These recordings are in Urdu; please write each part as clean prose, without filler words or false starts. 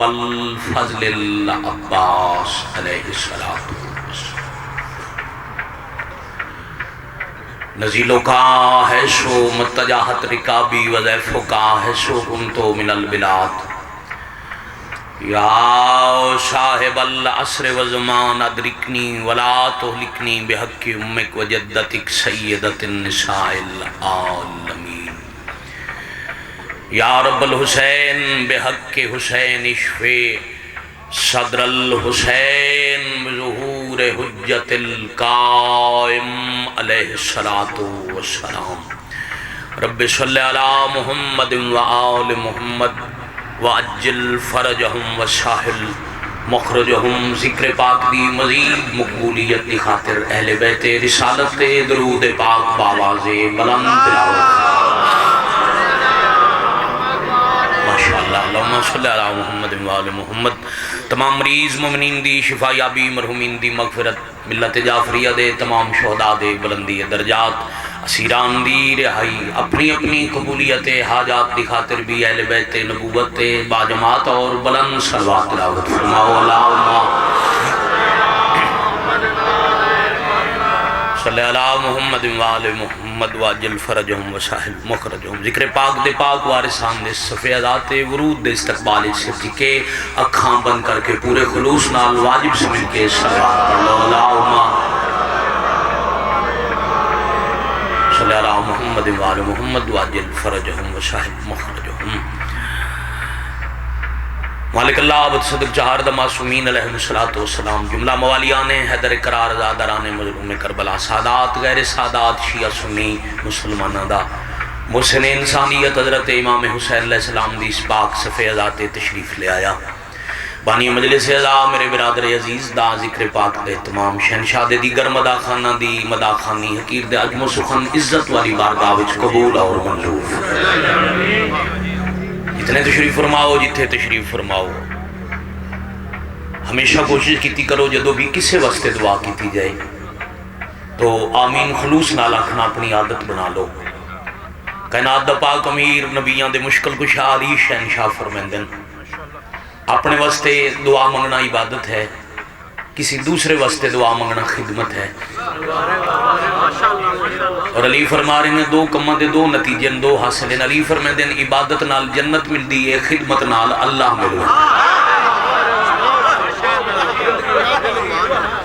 والفضل العباس علیہ السلام نزیلوں کا ہے شو متجاہت رکابی وضیفوں کا ہے شو کنتو من البلاد یا صاحب العصر والزمان ادرکنی ولا تہلکنی بحق امک وجدتک سیدت النساء العالمین یا رب الحسین بحق حسین اشفی صدر الحسین بظہور حجت القائم علیہ السلام رب صلی علی محمد وآل محمد وعجل فرجہم وساہل مخرجہم ذکر پاک دی مزید مقبولیت دی خاطر اہل بیت رسالت درود پاک باواز بلند تلاوت اللہم صلی علی محمد وآل محمد تمام مریض مومنین دی شفا یابی مرحومین دی مغفرت ملت جعفریہ دے تمام شہداء دے بلندی درجات اسیران دی رہائی اپنی اپنی قبولیت حاجات دی خاطر بھی اہل بیت نبوت باجماعت اور بلند صلوات تلاوت فرماؤ اللہم صلی اللہ محمد وآل محمد واجل فرجہم وساہل مخرجہم ذکر پاک دے پاک وارثان دے صفحہ ذات ورود دے استقبال سے کے اکھاں بند کر کے پورے خلوص نال واجب سمجھ کے صلوات پڑھ لو اللہم صلی اللہ محمد وآل محمد واجل فرجہم وساہل مخرجہم مالک اللہ عبد صدق جہار دا معصومین علیہ السلام جملہ موالیان حیدر قرار زادران مظلوم کربلا سادات غیر سادات شیعہ سنی مسلمانہ دا محسن انسانیت حضرت امام حسین علیہ السلام دی اس پاک صفحہ ذات تشریف لے آیا بانی مجلس اعزا میرے برادر عزیز دا ذکر پاک دے تمام شہنشاہ دے دیگر مداخانہ دی مداخانی حقیر دے عجم و سخن عزت والی بارگاہ وچ قبول اور منظور جتنے تشریف فرماؤ جتنے تشریف فرماؤ ہمیشہ کوشش کیتی کرو جدو بھی کسے واسطے دعا کیتی جائے تو آمین خلوص نال آکھنا اپنی عادت بنا لو کائنات دا پاک امیر نبیان دے مشکل کشا علی شہنشاہ فرمیندن اپنے واسطے دعا منگنا عبادت ہے کسی دوسرے واسطے دعا منگنا خدمت ہے اور علی فرما رہے ہیں دو کمہ دے دو نتیجے دو حاصل ہیں علی فرما دیں عبادت نال جنت مل دی ہے خدمت نال اللہ ملو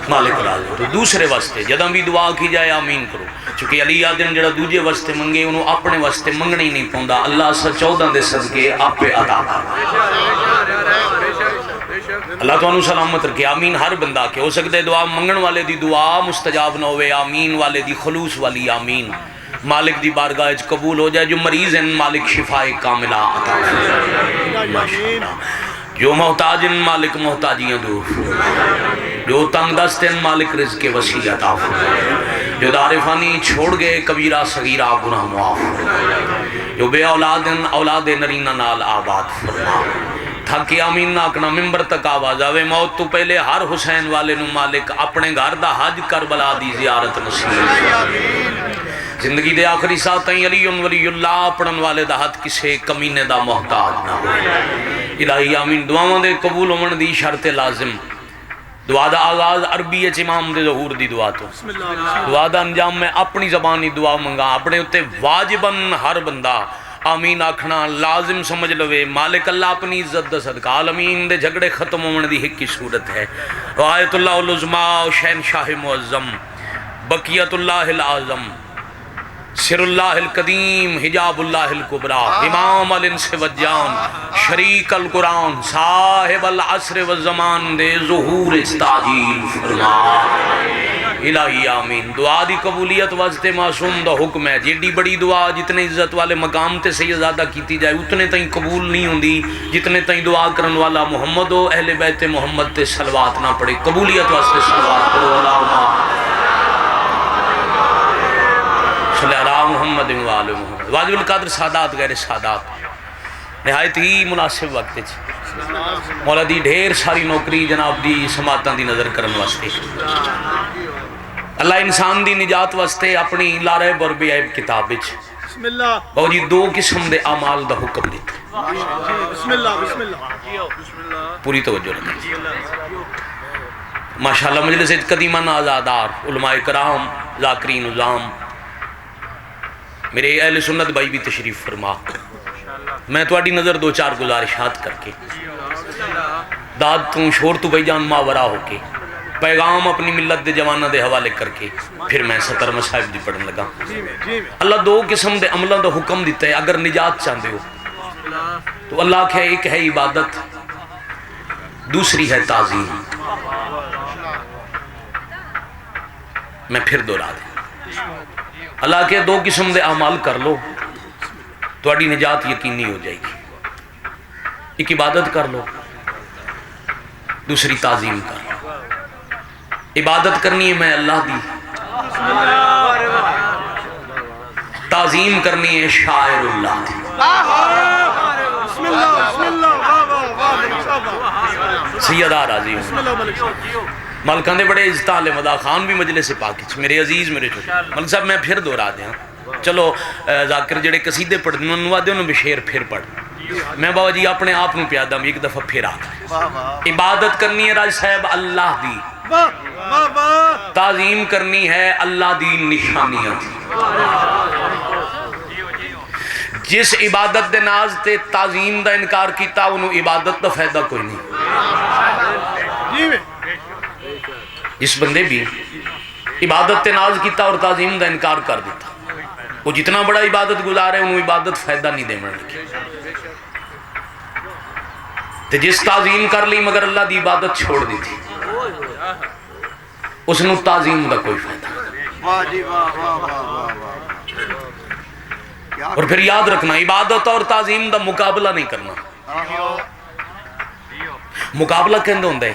مالک راضی تو دوسرے واسطے جدہ بھی دعا کی جائے آمین کرو چونکہ علی آدن جڑا دوجے واسطے منگے انہوں اپنے واسطے منگنے ہی نہیں پوندا اللہ سا 14 دے صدقے آپ پہ عطا اللہ تو انہوں سلامت رکھے آمین ہر بندہ کے ہو سکتے دعا منگن والے دی دعا مستجاب نہ ہوئے آمین والے دی خلوص والی آمین مالک دی بارگاہ قبول ہو جائے جو مریض ہیں مالک شفاء کاملہ عطا جو محتاج ہیں مالک محتاجیاں دور جو تنگ دست ہیں مالک رزق وسیع عطا جو دار فانی چھوڑ گئے کبیرہ صغیرہ گناہ معاف جو بے اولاد ہیں اولاد نرینہ نال آباد فرما تھاکی آمین ناکنا ممبر تک آواز آوے موت تو پہلے ہر حسین والے نو مالک اپنے گھر دا حج کربلا دی زیارت نصیب زندگی دے آخری ساتھیں علی ولی اللہ پڑھن والے دا حد کسے کمینے دا محتاج نہ ہو الہی آمین دعاوں دے قبول ہومن دی شرط لازم دعا دا آغاز عربی امام دے ظہور دی دعا تو دعا دا انجام میں اپنی زبانی دعا منگا اپنے اتے واجباً ہر بندہ آمین آکھنا لازم سمجھ لوے مالک اللہ اپنی عزت دا صدقہ عالمین دے جھگڑے ختم ہونے دی حق کی صورت ہے آیت اللہ العظماء شہنشاہ معظم بقیت اللہ العظم سر اللہ القدیم حجاب اللہ الکبرى امام الانس والجان شریک القرآن صاحب العصر والزمان دے ظہور استعجیل فرما الہی آمین دعا دی قبولیت واسطے معصوم دا حکم ہے جیڑی بڑی دعا جتنے عزت والے مقام تے سیدزادہ کیتی جائے اتنے تائیں قبول نہیں ہوندی جتنے تائیں دعا کرن والا محمد و اہل بیت محمد تے صلوات نہ پڑے قبولیت واسطے صلوات پڑھو اللہم صلی اللہ محمد وآل محمد واجب القادر سادات غیر سادات نہایت ہی مناسب وقت مولا دی ڈھیر ساری نوکری جناب دی سماعتاں دی نظر کرن واسطے اللہ انسان دی نجات واسطے اپنی لارہ بر بے عیب کتاب باو جی دو قسم دے اعمال دا حکم دیتا پوری توجہ رکھیں ماشاءاللہ مجلس قدیمہ آزادار علماء کرام ذاکرین نظام میرے اہل سنت بھائی بھی تشریف فرما میں تواڈی نظر دو چار گزارشات کر کے داد تو شور تو بھائی جان ماورا ہو کے پیغام اپنی ملت دے جوانہ دے حوالے کر کے پھر میں ستر مصائب دی پڑھن لگا اللہ دو قسم دے عملوں دا حکم دیتا ہے اگر نجات چاہتے ہو تو اللہ کہ ایک ہے عبادت دوسری ہے تعظیم میں پھر دہرا دیں اللہ کے دو قسم دے اعمال کر لو تواڈی نجات یقینی ہو جائے گی ایک عبادت کر لو دوسری تعظیم کر لو عبادت کرنی ہے میں اللہ دی تعظیم کرنی ہے شاعر اللہ دی سیدہ راضی ملکان دے بڑے عزتالے مدا خان بھی مجلس پاک میرے عزیز میرے چھوٹے ملک صاحب میں پھر دہرا دیں چلو ذاکر جڑے قصیدے پڑھ دیں نوا دے انہوں بشیر پھر پڑھ میں بابا جی اپنے آپ نو پیادا میں ایک دفعہ پھر آتا عبادت کرنی ہے راج صاحب اللہ دی تعظیم کرنی ہے اللہ دی نشانیاں جس عبادت دے ناز تے تعظیم دا انکار کیتا انہوں عبادت دا فائدہ کوئی نہیں جس بندے بھی عبادت تے ناز کیتا اور تعظیم دا انکار کر دیتا وہ جتنا بڑا عبادت گزار ہے انہوں عبادت فائدہ نہیں دے مرنے تے جس تعظیم کر لی مگر اللہ دی عبادت چھوڑ دی تھی اس نے تعظیم دا کوئی فائدہ اور پھر یاد رکھنا عبادت اور تعظیم دا مقابلہ نہیں کرنا مقابلہ کہندے ہوندے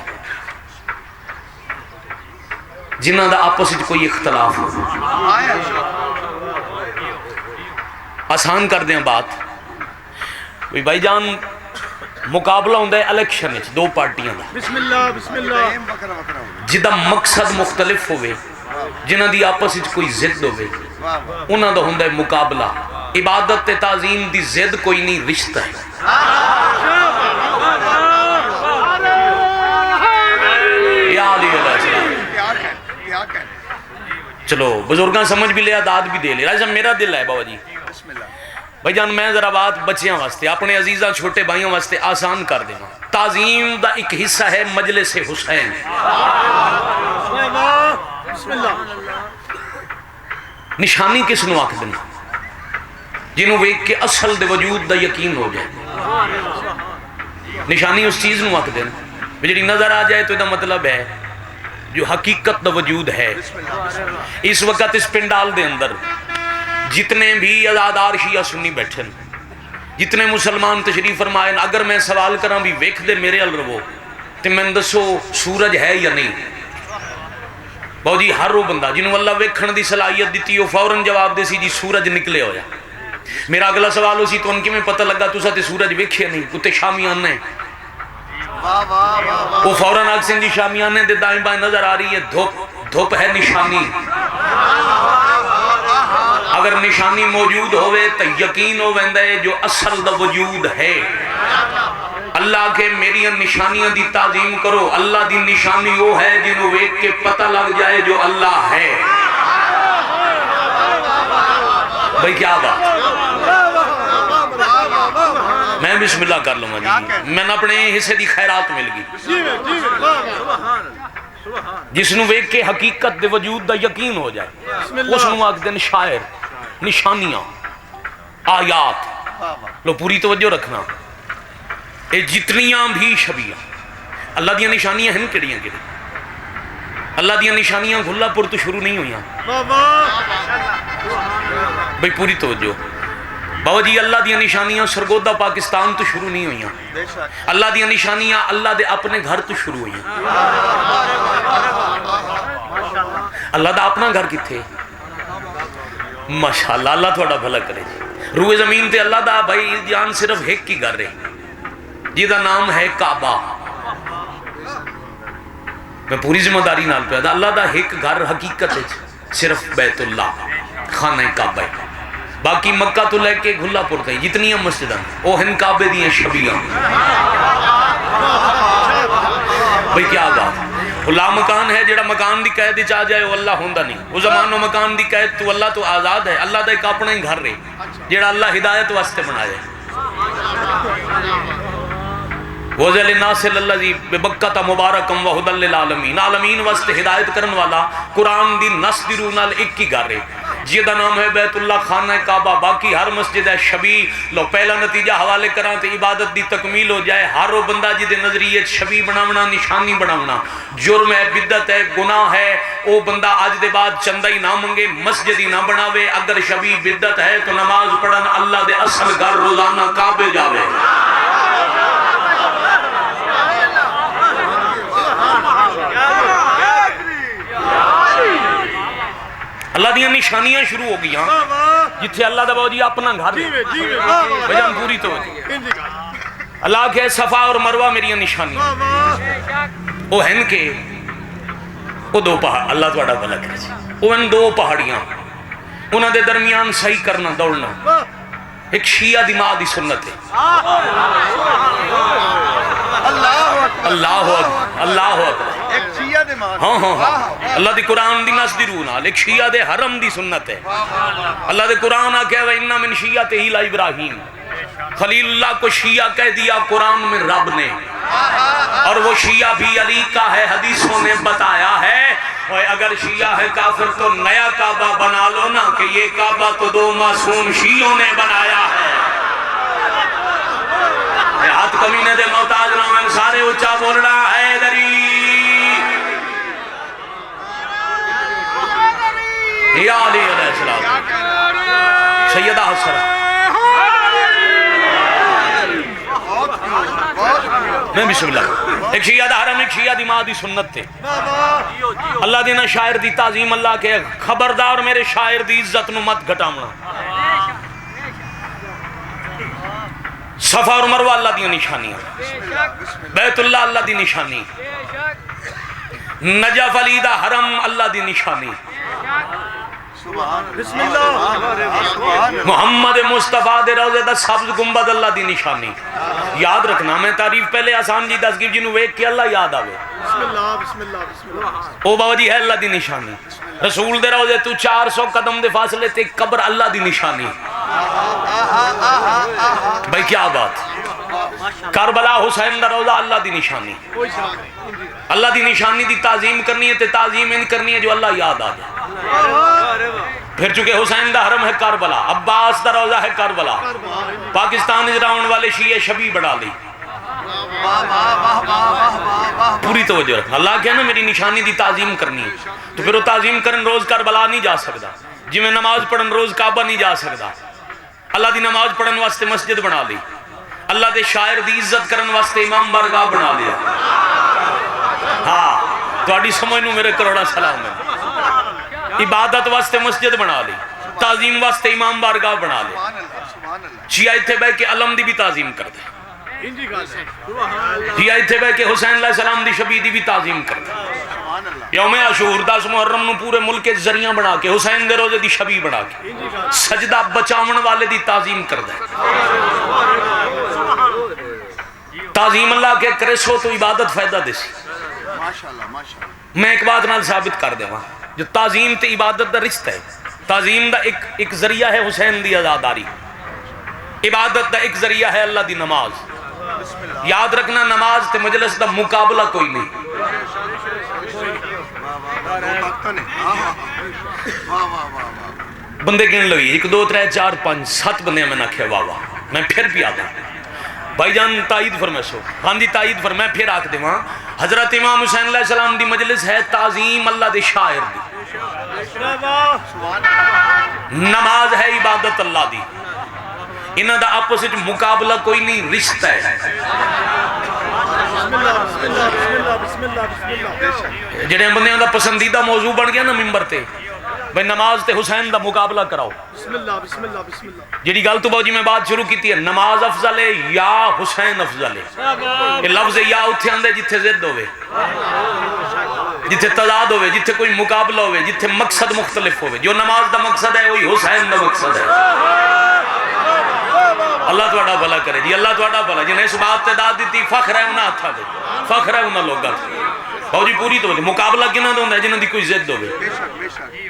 جنہاں دا آپس وچ کوئی اختلاف ہو آسان کر دیں بات بھائی جان مقابلہ ہوندہ ہے الیکشن ہے دو پارٹیاں دا بسم اللہ جدہ مقصد مختلف ہوئے جنہ دی آپس وچ کوئی زد ہوئے انہاں دا ہوندہ ہے مقابلہ عبادت تے تعظیم دی زد کوئی نہیں رشتہ ہے یا علی اللہ چلو بزرگاں سمجھ بھی لیا داد بھی دے لے راجہ میرا دل ہے بابا جی بھائی جان میں ذرا بات بچیاں واسطے اپنے عزیزاں چھوٹے بھائیوں واسطے آسان کر دینا تعظیم دا ایک حصہ ہے مجلس حسین نشانی کس نو آکھ دینا جنہوں ویک کے اصل دے وجود دا یقین ہو جائے نشانی اس چیز نو آکھ دینا جڑی نظر آ جائے تو دا مطلب ہے جو حقیقت دا وجود ہے اس وقت اس پنڈال دے اندر جتنے بھی ازادار شیعہ سنی بیٹھن جتنے مسلمان تشریف فرمائیں اگر میں سوال کراں بھی ویکھ دے میرے ال رو تے میں دسو سورج ہے یا نہیں بہو جی ہر وہ بندہ جنہوں اللہ ویکھن دی صلاحیت دیتی ہو فوراً جواب دے سی جی سورج نکلے ہویا میرا اگلا سوال ہو سی تو ان کی میں پتہ لگا تو سا تے سورج ویکھے نہیں کتے شامیان نے وہ فوراً آکسیں جی شامیان نے دے دائیں بائیں نظر آ رہی ہے دھوپ ہے نشانی اگر نشانی موجود ہوئے تو یقین ہو ویندے جو اصل دا وجود ہے اللہ کے میری نشانیاں دی تعظیم کرو اللہ دی نشانی وہ ہے جنہوں ایک کے پتہ لگ جائے جو اللہ ہے بھئی کیا بات میں بسم اللہ کر لوں گا جی میں نے اپنے حصے دی خیرات مل گئی جس نو ایک کے حقیقت دے وجود دا یقین ہو جائے اس نو آگ دن شاعر نشانیاں آیات لو پوری توجہ رکھنا اے جتنیاں بھی شبیہ اللہ دیاں نشانیاں ہیں کڑیاں کڑی اللہ دیاں نشانیاں گھلا پر تو شروع نہیں ہویاں بھئی پوری توجہ بابا جی اللہ دیاں نشانیاں سرگودہ پاکستان تو شروع نہیں ہویاں اللہ دیاں نشانیاں اللہ دے اپنے گھر تو شروع ہویاں اللہ دا اپنا گھر کی تھے ماشاءاللہ اللہ تھوڑا بھلا کرے روح زمین تے اللہ دا بھائی جان صرف ایک کی گھر رہے جیدہ نام ہے کعبہ میں پوری ذمہ داری نال پیدا اللہ دا ایک گھر حقیقت ہے صرف بیت اللہ خانہ کعبہ باقی مکہ تو لے کے گھلا پور تھی جتنی مسجد وہ ہن کعبے دی شبیاں بھئی کیا بات وہ لا مکان ہے جڑا مکان دی قید چاہ جائے وہ اللہ ہوندہ نہیں وہ زمانوں مکان دی قید تو اللہ تو آزاد ہے اللہ دا ایک اپنا ہی گھر رہے جڑا اللہ ہدایت واسطے بنا جائے وَذَلِ نَاسِ اللَّذِي بِبَكَّةَ مُبَارَكًا وَهُدًى لِلْعَالَمِينَ عالمین واسطے ہدایت کرن والا قرآن دی نصدرو نال ایک کی گھر رہے جی دا نام ہے بیت اللہ خانہ کعبہ باقی ہر مسجد ہے شبی لو پہلا نتیجہ حوالے کران تے عبادت دی تکمیل ہو جائے ہر وہ بندہ جی دے نظریت شبی بناونا نشانی بناونا جرم ہے بدعت ہے گناہ ہے وہ بندہ آج دے بعد چندہ ہی نہ منگے مسجد ہی نہ بناوے اگر شبی بدعت ہے تو نماز پڑھن اللہ دے اصل گھر روزانہ کعبے جاوے اللہ دیا نشانیاں شروع ہو گئی جتھے اللہ دا باوجی اپنا گھر بجان پوری تو اللہ کے صفا اور مروہ میری نشانیاں وہ ہن کے وہ دو پہاڑ اللہ توڑا بھلا کرے وہ ہن دو پہاڑیاں انہاں دے درمیان صحیح کرنا دوڑنا ایک شیعہ دماغ دی سنت ہے اللہ اکبر ایک شیعہ دے مان ہاں اللہ دی قرآن دی نس دی رونا ایک شیعہ دے حرم دی سنت ہے اللہ دے قرآن آکے وَإِنَّا مِن شِيَّتِهِ لَإِبْرَاهِيمَ خلیل اللہ کو شیعہ کہہ دیا قرآن میں رب نے اور وہ شیعہ بھی علی کا ہے حدیثوں نے بتایا ہے اگر شیعہ ہے کافر تو نیا کعبہ بنا لو نا کہ یہ کعبہ تو دو معصوم شیعوں نے بنایا ہے ہاتھ کمینے دے محتاج رامن سارے اچھا بول رہا ہے دری یا علی علیہ السلام سیدہ حسرہ میں بسم اللہ ایک شیعہ دا حرم ایک شیعہ دی ماں دی سنت تھے اللہ دینا شاعر دی تعظیم اللہ کے خبردار میرے شاعر دی عزت نو مت گھٹامنا صفا اور مروہ اللہ دی نشانی بیت اللہ اللہ دی نشانی نجف علی دا حرم اللہ دی نشانی محمد مصطفیٰ دے روزے دا سبز گنبد اللہ دی نشانی یاد رکھنا میں تعریف پہلے آسان جی دس گیب جنہوں ویک کے اللہ یاد آوے او بابا جی ہے اللہ دی نشانی رسول دے روزے تو 400 قدم دے فاصلے تے قبر اللہ دی نشانی بھائی کیا بات کربلا حسین دا روزہ اللہ دی نشانی اللہ دی نشانی دی تعظیم کرنی ہے تے تعظیم ان کرنی ہے جو اللہ یاد آ جائے پھر چکے حسین دا حرم ہے کربلا عباس دا روزہ ہے کربلا پاکستان اجراؤن والے شیعہ شبی بڑھا لی پوری توجہ رکھنا اللہ کہنا نا میری نشانی دی تعظیم کرنی ہے تو پھر وہ تعظیم کرن روز کربلا نہیں جا سکتا جی میں نماز پڑھن روز کعبہ نہیں جا سکتا اللہ دی نماز پڑھن واسطے مسجد بنا لی اللہ دے شاعر دی عزت کرن واسطے امام بارگاہ بنا لیا ہاں تو آڈی سمجھنو میرے کروڑا سلام ہے عبادت واسطے مسجد بنا لی تعظیم واسطے امام بارگاہ بنا لی شیعہ اتھے بے کے علم دی بھی تعظیم کر دے شیعہ اتھے بے کے حسین علیہ السلام دی شبی دی بھی تعظیم کر دے یوم عاشور 10 محرم نو پورے ملک کے ذریعہ بنا کے حسین دے روزے دی شبی بنا کے سجدہ بچاون والے دی تعظیم کر دے تعظیم اللہ کے کرے سو تو عبادت فائدہ دے سی میں ایک بات نال ثابت کر دے وہاں جو تعظیم تے عبادت دا رشتہ ہے تعظیم دا ایک ذریعہ ہے حسین دی عزاداری عبادت دا ایک ذریعہ ہے اللہ دی نماز یاد رکھنا نماز تے مجلس دا مقابلہ کوئی نہیں بندے گن لوئی 1 2 3 4 5 7 بندے میں نہ کھے واہ میں پھر بھی آدھا بھائی جان تائید فرمائے سو ہاں دی تائید فرمائے پھر آکھ دے وہاں حضرت امام حسین علیہ السلام دی مجلس ہے تعظیم اللہ دے شاعر دی نماز ہے عبادت اللہ دی انہاں دا اپوزٹ مقابلہ کوئی نہیں رشتہ ہے جڑے بندے دا پسندیدہ موضوع بن گیا نا ممبر تے بھئی نماز تے حسین دا مقابلہ کراؤ جیڑی گل تو باؤ جی میں بات شروع کی ہے نماز افضل ہے یا حسین افضل ہے یہ لفظ یا اتھے اندے جتھے زد ہوئے جتھے تضاد ہوئے، جتھے کوئی مقابلہ ہوئے، جتھے مقصد مختلف ہوئے. جو نماز دا مقصد ہے وہی حسین دا مقصد ہے. اللہ تھوڑا بھلا کرے جی، اللہ تھوڑا بھلا. جنہیں اس بات تے داد دیتی فخر ہے انہاں ہتھاں دے، فخر ہے انہاں لوگاں تے. بہو جی پوری تو مقابلہ کنہاں دا ہوندا ہے جنہاں دی کوئی ضد ہوئے.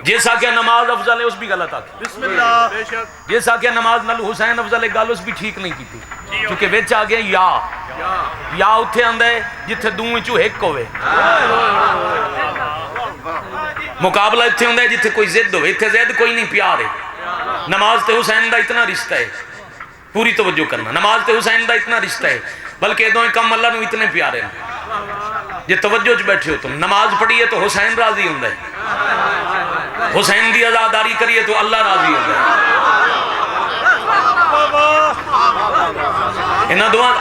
جیسا کہ نماز افضل ہے اس بھی غلط آتی. بسم اللہ. جیسا کہ نماز نال حسین افضل ہے گل اس بھی ٹھیک نہیں کیتی، کیونکہ وچ آ گیا یا اتھے آندا ہے جتھے دوویں چوں ایک ہوئے. مقابلہ اتھے ہوندا ہے جتھے کوئی ضد ہوئے، اتھے ضد کوئی نہیں، پیار ہے. نماز تے حسین دا اتنا رشتہ ہے، پوری توجہ کرنا. نماز تے حسین دا اتنا رشتہ ہے، بلکہ دوئیں کم اللہ نو اتنے پیارے ہیں. یہ توجہ چ بیٹھے ہو تم، نماز پڑھیے تو حسین راضی ہوندا ہے، حسین دی عزاداری کریے تو اللہ راضی ہوندا ہے. انہاں دعا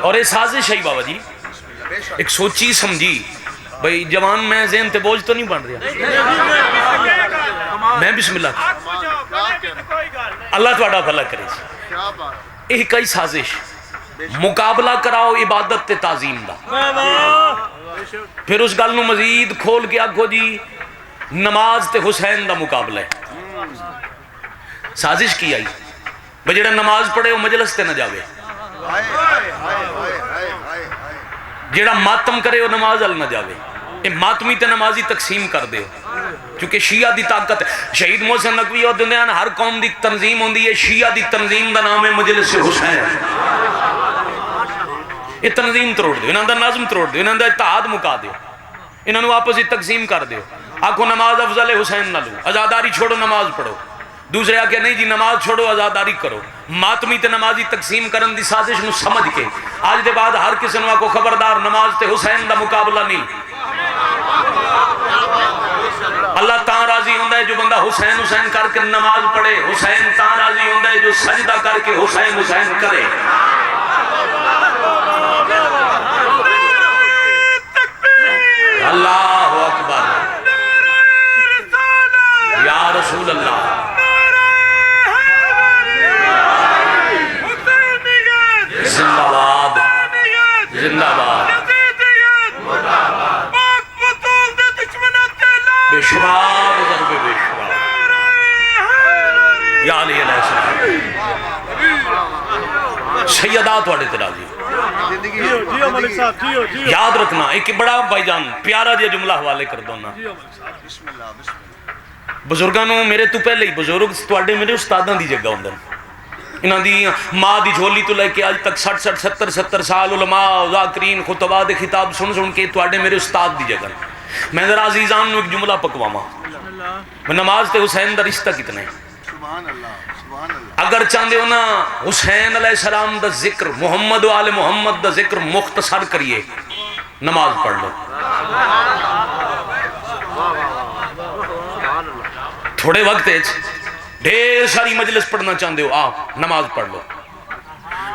اور یہ سازش ہے بابا جی، ایک سوچی سمجھی. بھئی جوان میں ذہن تے بوجھ تو نہیں بن رہا. میں بسم اللہ اللہ تھوڑا بھلا کرے. یہ کئی سازش مقابلہ کراؤ عبادت تے تعظیم دا. پھر اس گل نو مزید کھول کے آگو جی نماز تے حسین دا مقابلہ ہے. سازش کی آئی بھئی جڑا نماز پڑھے وہ مجلس تے نہ جاوے، جڑا ماتم کرے وہ نماز ال نہ جاوے. یہ ماتمی تے نمازی تقسیم کر دے، کیونکہ شیعہ دی طاقت ہے. شہید محسن نقوی اور دنیان ہر قوم دی تنظیم ہوندی ہے، شیعہ دی تنظیم دا نام ہے مجلس حسین. یہ تنظیم تروڑ دیو، انہاں دا نظم تروڑ دیو، انہاں دا اتحاد مکا دیو، انہاں نو آپس ہی تقسیم کر دیو. آکھو نماز افضل حسین نہ لو، عزاداری چھوڑو نماز پڑھو. دوسرے آکے نہیں جی نماز چھوڑو عزاداری کرو. ماتمی تے نمازی تقسیم کرن دی سازش نو سمجھ کے آج دے بعد ہر کسی نو آکو خبردار نماز تے حسین دا مقابلہ نہیں. اللہ تاں راضی ہوندہ ہے جو بندہ حسین حسین کر کے نماز پڑھے، حسین تاں راضی ہوندہ ہے جو سجدہ کر کے حسین حسین کرے. اللہ اکبر یا رسول اللہ. زندہ باد زندہ باد بے شمار ضرب بے شمار یا علیہ السلام. سیدات واڑے تراضی یاد رکھنا. ایک بڑا بھائی جان پیارا جی جملہ حوالے کر دونا. بزرگانوں میرے تو پہلے ہی بزرگ تواڈے میرے استاداں دی جگہ ہوندے. انہاں دی ماں دی جھولی تو لے کے آج تک 60-70 سال علماء ذاکرین خطباء دے خطاب سن سن کے تواڈے میرے استاد دی جگہ. میں ذرا عزیزان نو ایک جملہ پکواما. نماز تے حسین دا رشتہ کتنے اگر چاہندے ہو نا حسین علیہ السلام دا ذکر محمد و آل محمد دا ذکر مختصر کریے نماز پڑھ لو. تھوڑے وقت ڈھیر ساری مجلس پڑھنا چاہندے ہو آپ نماز پڑھ لو.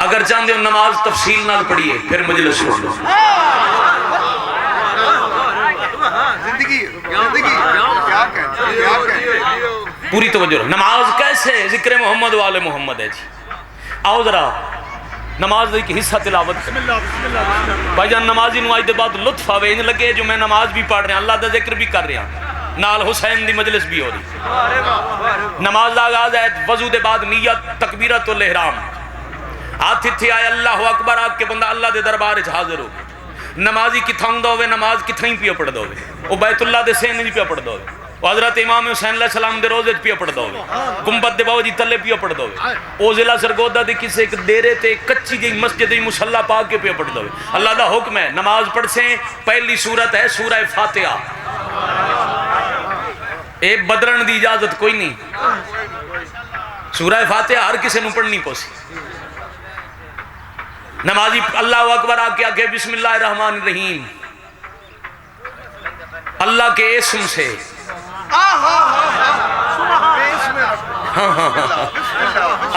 اگر چاہندے ہو نماز تفصیل نال پڑھیے پھر مجلس پڑھ لو. پوری توجہ رہو. نماز کیسے ذکر محمد و آل محمد ہے جی. آؤ ذرا نماز ایک حصہ تلاوت کریں. بھائی جان نمازی نو آج دے بعد لطف آوے ان لگے جو میں نماز بھی پڑھ رہا اللہ دا ذکر بھی کر رہا نال حسین دی مجلس بھی ہو رہی. نماز دا آغاز ہے وضو دے بعد نیت تکبیرت الاحرام. ہاتھ تھے آئے اللہ اکبر آگ کے بندہ اللہ دے دربار وچ حاضر ہو. نمازی کتھاں ہوندا ہوے نماز کتھاں ہی پیا پڑھدا ہوے. او بیت اللہ دے سین نہیں پیا پڑھدا ہوے. حضرت امام حسین علیہ السلام دے روزے پیا پڑھدا ہوے. گنبد دے باوجی تلے پیا پڑھدا ہوے. او ضلع سرگودا دے کسے ایک ڈیرے تے کچی جی مسجد دی مصلی پا کے پیا پڑھدا ہوے. اللہ دا حکم ہے نماز پڑھ سے پہلی سورت ہے سورہ فاتحہ. اے بدرن دی اجازت کوئی نہیں. سورہ فاتحہ ہر کسی نو پڑھنی پوسی. نمازی اللہ اکبر آکے آکے بسم اللہ الرحمن الرحیم اللہ کے اسم سے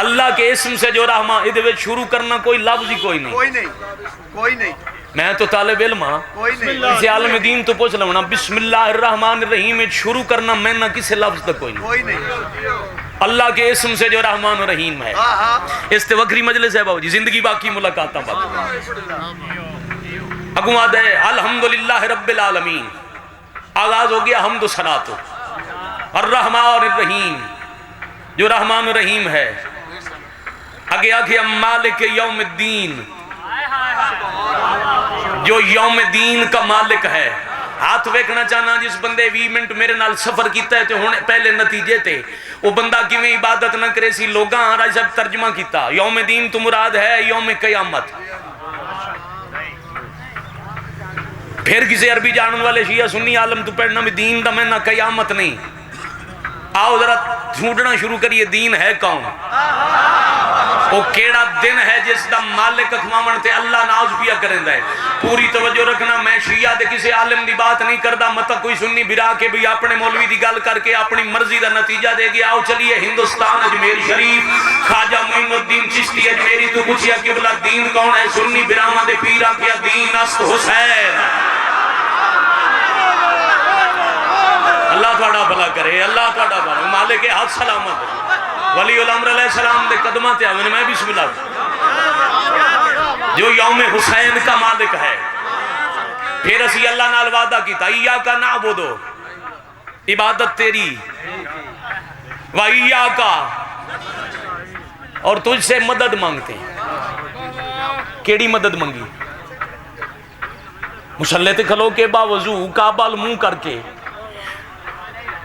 اللہ کے اسم سے جو رحمان ادھے شروع کرنا کوئی لفظ ہی کوئی نہیں. میں تو طالب علم ہاں کسی عالم دین تو پوچھ لوں نا بسم اللہ الرحمن الرحیم شروع کرنا میں نہ کسی لفظ تک کوئی نہیں. اللہ کے اسم سے جو رحمان و رحیم ہے. اس تے وکری مجلس ہے بابا جی, زندگی باقی ملاقاتاں باقی. اگوں آدھے الحمدللہ رب العالمین, آغاز ہو گیا حمد و ثنا. الرحمن الرحیم, جو رحمان و رحیم ہے. آگے آگے مالک یوم الدین, جو یوم دین کا مالک ہے. ہاتھ ویکھنا چاہنا جس بندے 20 منٹ میرے نال سفر کیتا ہے تو ہن پہلے نتیجے تے وہ بندہ کیویں عبادت نہ کرے سی. لوگاں راج صاحب ترجمہ کیتا یوم دین تو مراد ہے یوم قیامت. پھر کسی عربی جانن والے شیعہ سنی عالم تو پڑھنا بھی دین دا میں نہ قیامت نہیں. آؤ ذرا ڈھونڈنا شروع کریے دین ہے کون, وہ کیڑا دن ہے جس دا مالک اکھوامن تے اللہ ناز پیا کرندا ہے. پوری توجہ رکھنا, میں شیعہ دے کسی عالم دی بات نہیں کردا. مت کوئی سنی بھرا کے بھی اپنے مولوی دی گل کر کے اپنی مرضی دا نتیجہ دے گیا. آؤ چلیے ہندوستان اجمیر شریف, خواجہ معین الدین چشتی اجمیری تو پوچھیا قبلہ دین کون ہے. سنی بھراواں دے پیرا کیا دین است حسین. اللہ تھوڑا بھلا کرے, اللہ تھوڑا بھلا. مالک حق سلامت ولی الامر علیہ السلام دے قدمہ تے آوے میں بسم اللہ, جو یوم حسین کا مالک ہے. پھر اسی اللہ نال وعدہ کیتا ایاک نعبدو, عبادت تیری, و ایاک, اور تجھ سے مدد مانگتے ہیں. کیڑی مدد مانگی؟ مصلی تے کھلو کے باوضو کعبہ منہ کر کے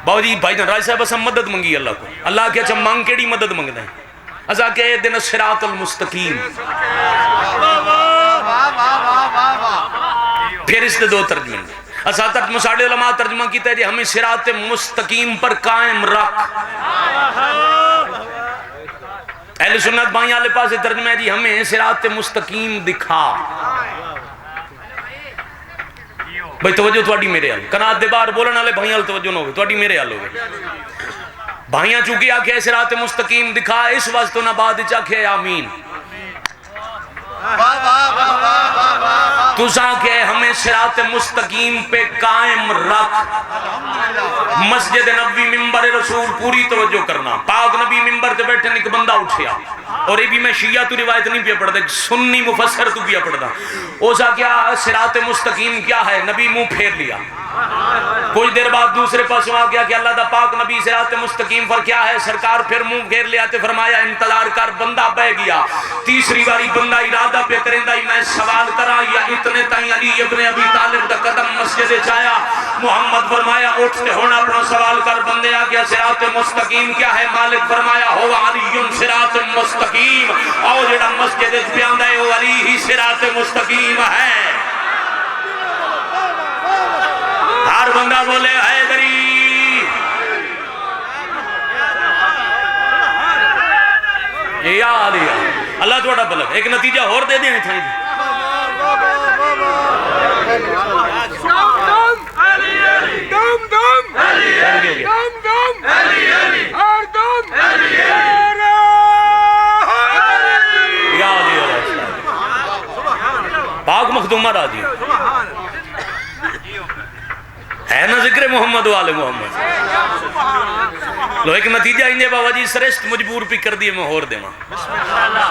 باو جی بھائی جان راج صاحب اسا مدد منگی اللہ کو. اللہ کے اچھا مانگ کیڑی مدد منگ دیں؟ ازا کہ دن الصراط المستقیم. پھر اس نے دو ترجمے اساتذہ مساڑے علماء ترجمہ کیتا ہے جی ہمیں صراط مستقیم پر قائم رکھ. اہل سنت بھائیاں والے پاس ترجمہ ہے جی ہمیں صراط مستقیم دکھا. بھائی توجہ تھوڑی میرے حال کنات دے بار بولن والے بھائیاں حال توجہ نہ ہوگی, تھوڑی میرے حال ہوگی. بھائیاں چونکہ آکھے صراط مستقیم دکھا, اس واسطے نہ بعد چاکھے آمین. تُسا کہ ہمیں صراط مستقیم پہ قائم رکھ. مسجد نبی ممبر رسول, پوری توجہ کرنا. پاک نبی ممبر تے بیٹھے ایک بندہ اٹھیا, اور یہ بھی میں شیعہ تو روایت نہیں پیا پڑھتا, سنی مفسر تو پیا پڑھتا. اوسا کیا صراط مستقیم کیا ہے؟ نبی منہ پھیر لیا. کچھ دیر بعد دوسرے پاس آ گیا کہ اللہ دا پاک نبی صراط مستقیم پر کیا ہے؟ سرکار پھر منہ پھیر لیا تے فرمایا انتظار کر. بندہ بہ گیا. تیسری باری بندہ ارادہ پہ کریندا میں سوال کرا یا اتنے تائیں علی ابن ابی طالب دا قدم مسجد چایا. محمد فرمایا اٹھ تے ہونا اپنا سوال کر. بندے آ گیا صراط مستقیم کیا ہے؟ مالک فرمایا ہو علی صراط مستقیم. اور جڑا مسجد پہ آندا ہے وہ علی ہی صراط مستقیم ہے. ہر بندہ بولے حیدری. یا علی, اللہ تھوڑا بلک. ایک نتیجہ اور دے دیں تھا جی. پاک مخدومہ راضی ہے نا ذکر محمد و آل محمد. لو ایک نتیجہ انجے بابا جی سرشت مجبور پی کر دیئے میں ہور دے ماں.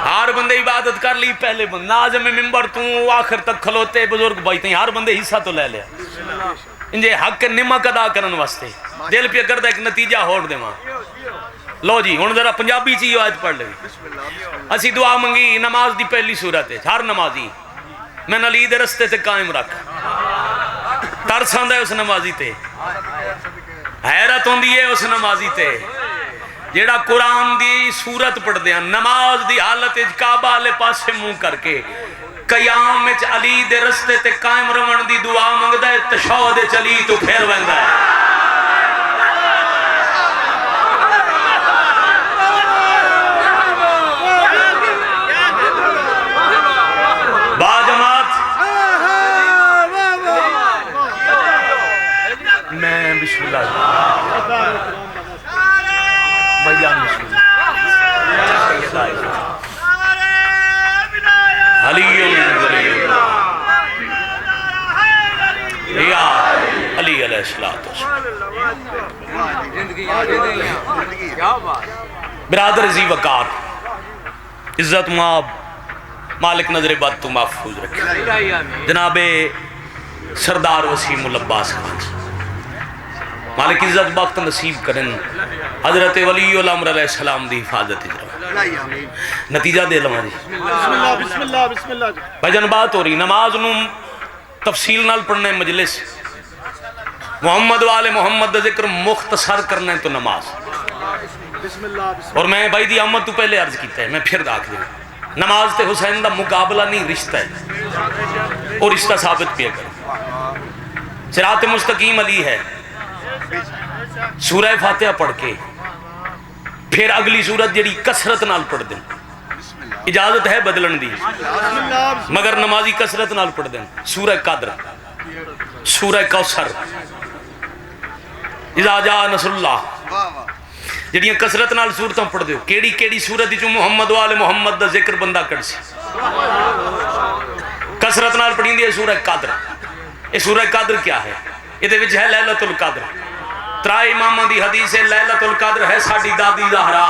ہر بندے عبادت کر لی. پہلے بند نازم ممبر تو آخر تک کھلوتے بزرگ بھائیتے ہیں. ہر بندے حصہ تو لے لیا انجے حق نمک ادا کرن واسطے. دل پہ کر دے ایک نتیجہ ہور دے ماں. لو جی ہن ذرا پنجابی چی آیت پڑھ لے. اسی دعا منگی نماز دی پہلی صورت ہے. ہر نمازی میں علی دے رستے تے قائم رکھ. ترساندہ ہے اس نمازی تے, حیرت ہوندی ہے اس نمازی تے جیڑا قرآن دی سورت پڑھ دیا نماز دی حالت کعبہ لے پاسے منہ کر کے قیام وچ علی دے رستے تے قائم رہن دی دعا منگدا ہے. تشہد وچ علی تو پھیر ویندا ہے. بسم اللہ بیان بسم اللہ علی علیہ السلام. برادر عزیز وقار، عزت ماب، مالک نظر بد تو محفوظ رکھے. جناب سردار وسیم العباس خان مالک عزت وقت نصیب کرن، حضرت ولی الامر علیہ السلام دی حفاظت اجرا. نتیجہ دے لواں جی. بسم اللہ. بھائی جان بات ہو رہی نماز نو تفصیل نال پڑھنے مجلس، محمد والے محمد دا ذکر مختصر کرنا ہے تو نماز. اور میں بھائی دی آمد تو پہلے عرض کیتا ہے، میں پھر داکھ دوں نماز تے حسین دا مقابلہ نہیں، رشتہ ہے، اور رشتہ ثابت پہ کر. صراط مستقیم علی ہے، سورہ فاتحہ پڑھ کے پھر اگلی سورت جڑی کسرت نال پڑھ دیں. اجازت ہے بدلن دی، مگر نمازی کسرت نال پڑھ دیں. سورہ قدر، سورہ کوثر، اذا جاء نصر اللہ، جڑیاں کسرت نال سورتاں پڑھ دیو. کیڑی کیڑی سورت جو محمد والے محمد دا ذکر بندہ کر سی کسرت نال پڑھیں دی. سورہ قدر، یہ سورہ قدر کیا ہے؟ یہ دے وچ ہے لیلۃ القدر. ترائے امامہ دی حدیث ہے لیلۃ القدر ہے ساڈی دادی زہرا.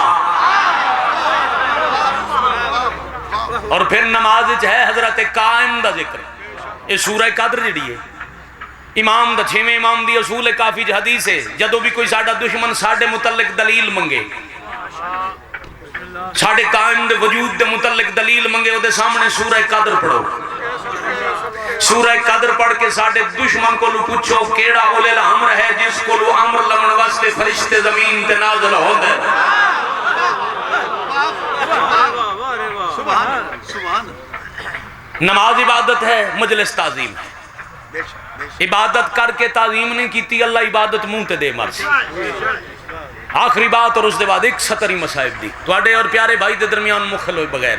اور پھر نماز وچ ہے حضرت قائم دا ذکر. یہ سورہ قدر جڑی ہے امام دا چھویں امام دی اصول کافی حدیث ہے، جدو بھی کوئی ساڈا دشمن ساڈے متعلق دلیل منگے، ساڈے قائم دے وجود دے متعلق دلیل منگے، وہ دے سامنے سورہ قدر پڑھو. سورہ قدر پڑھ کے ساڈے دشمن کو پوچھو کیڑا اولے الامر ہے جس کو امر لمن واسطے فرشتے زمین تے نازل ہوندے. نماز عبادت ہے، مجلس تعظیم ہے. عبادت کر کے تعظیم نہیں کیتی، اللہ عبادت منہ تے دے مرسی. آخری بات اور اس دے بعد ایک ستری مسائب دی تواڈے اور پیارے بھائی دے درمیان مخل ہوئے بغیر،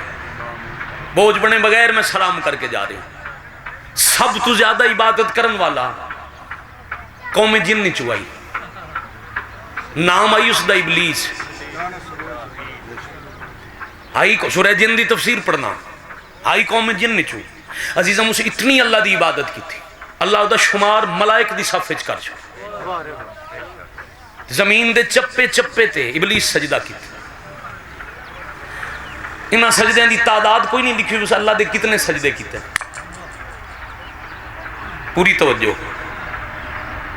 بوجھ بنے بغیر میں سلام کر کے جا رہی ہوں. سب تو زیادہ عبادت کرن والا قوم جن نہیں چوائی، نام آئی اس دا ابلیس. آئی سورہ جن دی تفسیر پڑھنا، آئی قوم جن نہیں چوائی. عزیزم اسے اتنی اللہ دی عبادت کی تھی، اللہ دا شمار ملائک دی صفحے کر چھو. زمین دے چپے چپے تے ابلیس سجدہ کی تھی. انہاں سجدیں دی تعداد کوئی نہیں لکھی، اس اللہ دے کتنے سجدے کیتے. پوری توجہ،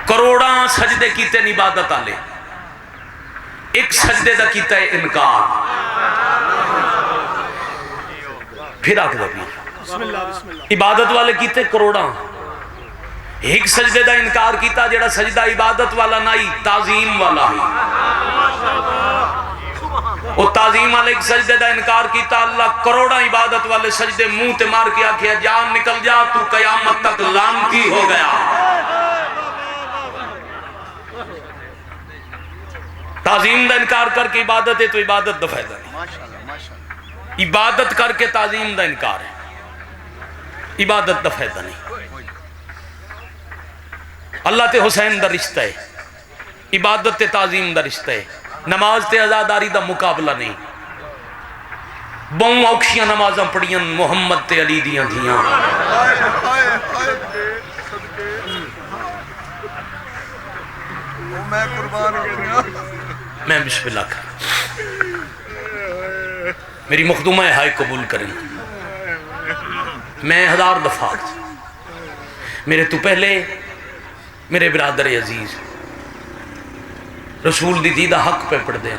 کروڑاں سجدے کیتے عبادت آلے، ایک سجدے دا کیتا ہے انکار. پھر آکھ دو عبادت والے کیتے کروڑاں، ایک سجدے دا انکار کیتا جڑا سجدہ عبادت والا نائی تعظیم والا ہے. وہ تعظیم والے ایک سجدے دا انکار کیتا، اللہ کروڑا عبادت والے سجدے منہ تے مار کے آکھیا جان نکل جا تو قیامت تک لعنتی ہو گیا. تعظیم دا انکار کر کے عبادت ہے تو عبادت دا فائدہ نہیں. عبادت کر کے تعظیم دا انکار ہے، عبادت دا فائدہ نہیں. اللہ تے حسین دا رشتہ ہے، عبادت تے تعظیم دا رشتہ ہے. نماز تے عزاداری دا مقابلہ نہیں. بہوں اوکھیاں نمازاں پڑھیاں محمد تے علی دیاں دھیاں. میں بسم اللہ کر میری مخدومہ ہائے قبول کریں. میں 1000 دفعہ میرے تو پہلے میرے برادر عزیز رسول دی دیدہ حق پہ پڑھ دیں.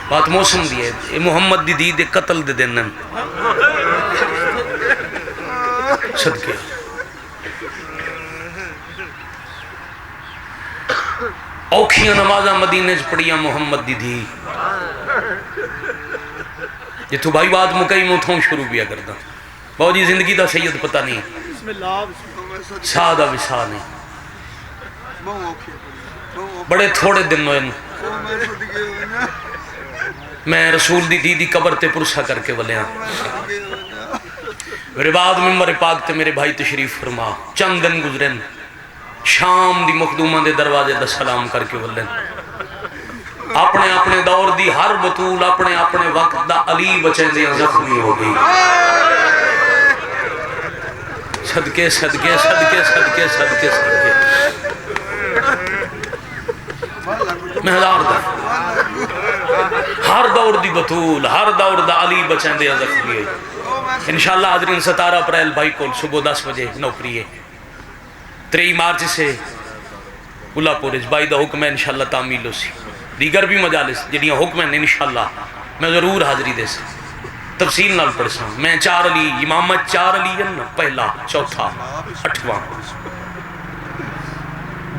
بات موسم دی ہے، محمد دی دید قتل دے دینن صدقے. اوکھیاں نمازاں مدینے سے پڑھیاں محمد دی دی. یہ تو بھائی بات مکئی موتھوں شروع بھی کرتا. بہو جی زندگی دا سید پتہ نہیں، سادہ وسا نہیں، بڑے تھوڑے دن ہوئے. میں رسول دی دیدی قبر تے پرسہ کر کے ولیاں. میرے بعد ممبر پاک تے میرے بھائی تشریف فرما. چند دن گزرن شام دی مخدومہ دے دروازے دا سلام کر کے ولن. اپنے اپنے دور دی ہر بطول اپنے اپنے وقت دا علی بچیں دیا زخمی ہو گئی. صدقے صدقے صدقے صدقے صدقے صدقے. میں ہزار دفعہ ہر دور دی بطول ہر دور دا علی بچین دے زخمی ہے انشاءاللہ حاضرین 17 اپریل بھائی کو صبح 10 بجے نوکری ہے 3 مارچ سے اللہ پورج بائی دا حکم ہے انشاءاللہ تعمیل ہو سی دیگر بھی مجالس جنہی حکم ہے انشاءاللہ میں ضرور حاضری دے سے تفصیل نال پڑھ سا میں 4 علی امامت 4 علی ہے نا پہلا چوتھا 8واں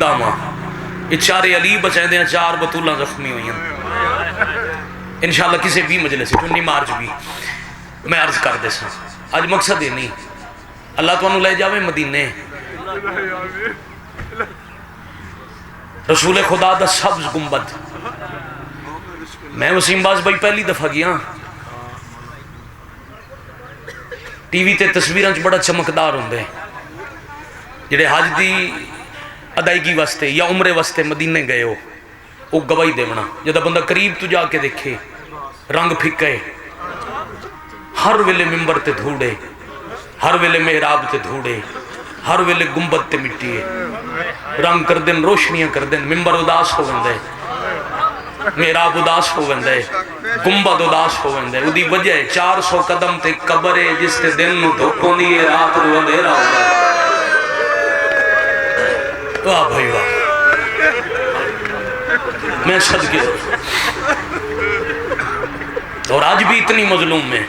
داما یہ 4 علی بچائیں دیں 4 بطولہ زخمی ہوئی ہیں انشاءاللہ کسی بھی مجلس 20 مارچ بھی میں عرض کر دے سا آج مقصد یہ نہیں اللہ تو انہوں لے جاوے مدینے رسول خدا دا سبز گنبد میں وسیم باز بھائی پہلی دفعہ گیا ٹی وی تے تصویریں بڑا چمکدار ہوندے جڑے حج دی ادائیگی واسطے یا عمرے واسطے مدینے گئے ہو وہ گواہی دیونا جدہ بندہ قریب تو جا کے دیکھے رنگ پھکے ہر ویلے ممبر تے دھوڑے ہر ویلے محراب تے دھوڑے ہر ویلے گنبد تے مٹی ہے رنگ کر دن روشنیاں کر دن ممبر اداس ہو وندے محراب اداس ہو وندے گنبد اداس ہو وندے وہ دی وجہ 400 قدم تے قبر ہے جس تے دن نو دھوکوں دی رات نو اندھیرا ہوگا واہ بھائی واہ میں صدقے اور آج بھی اتنی مظلوم میں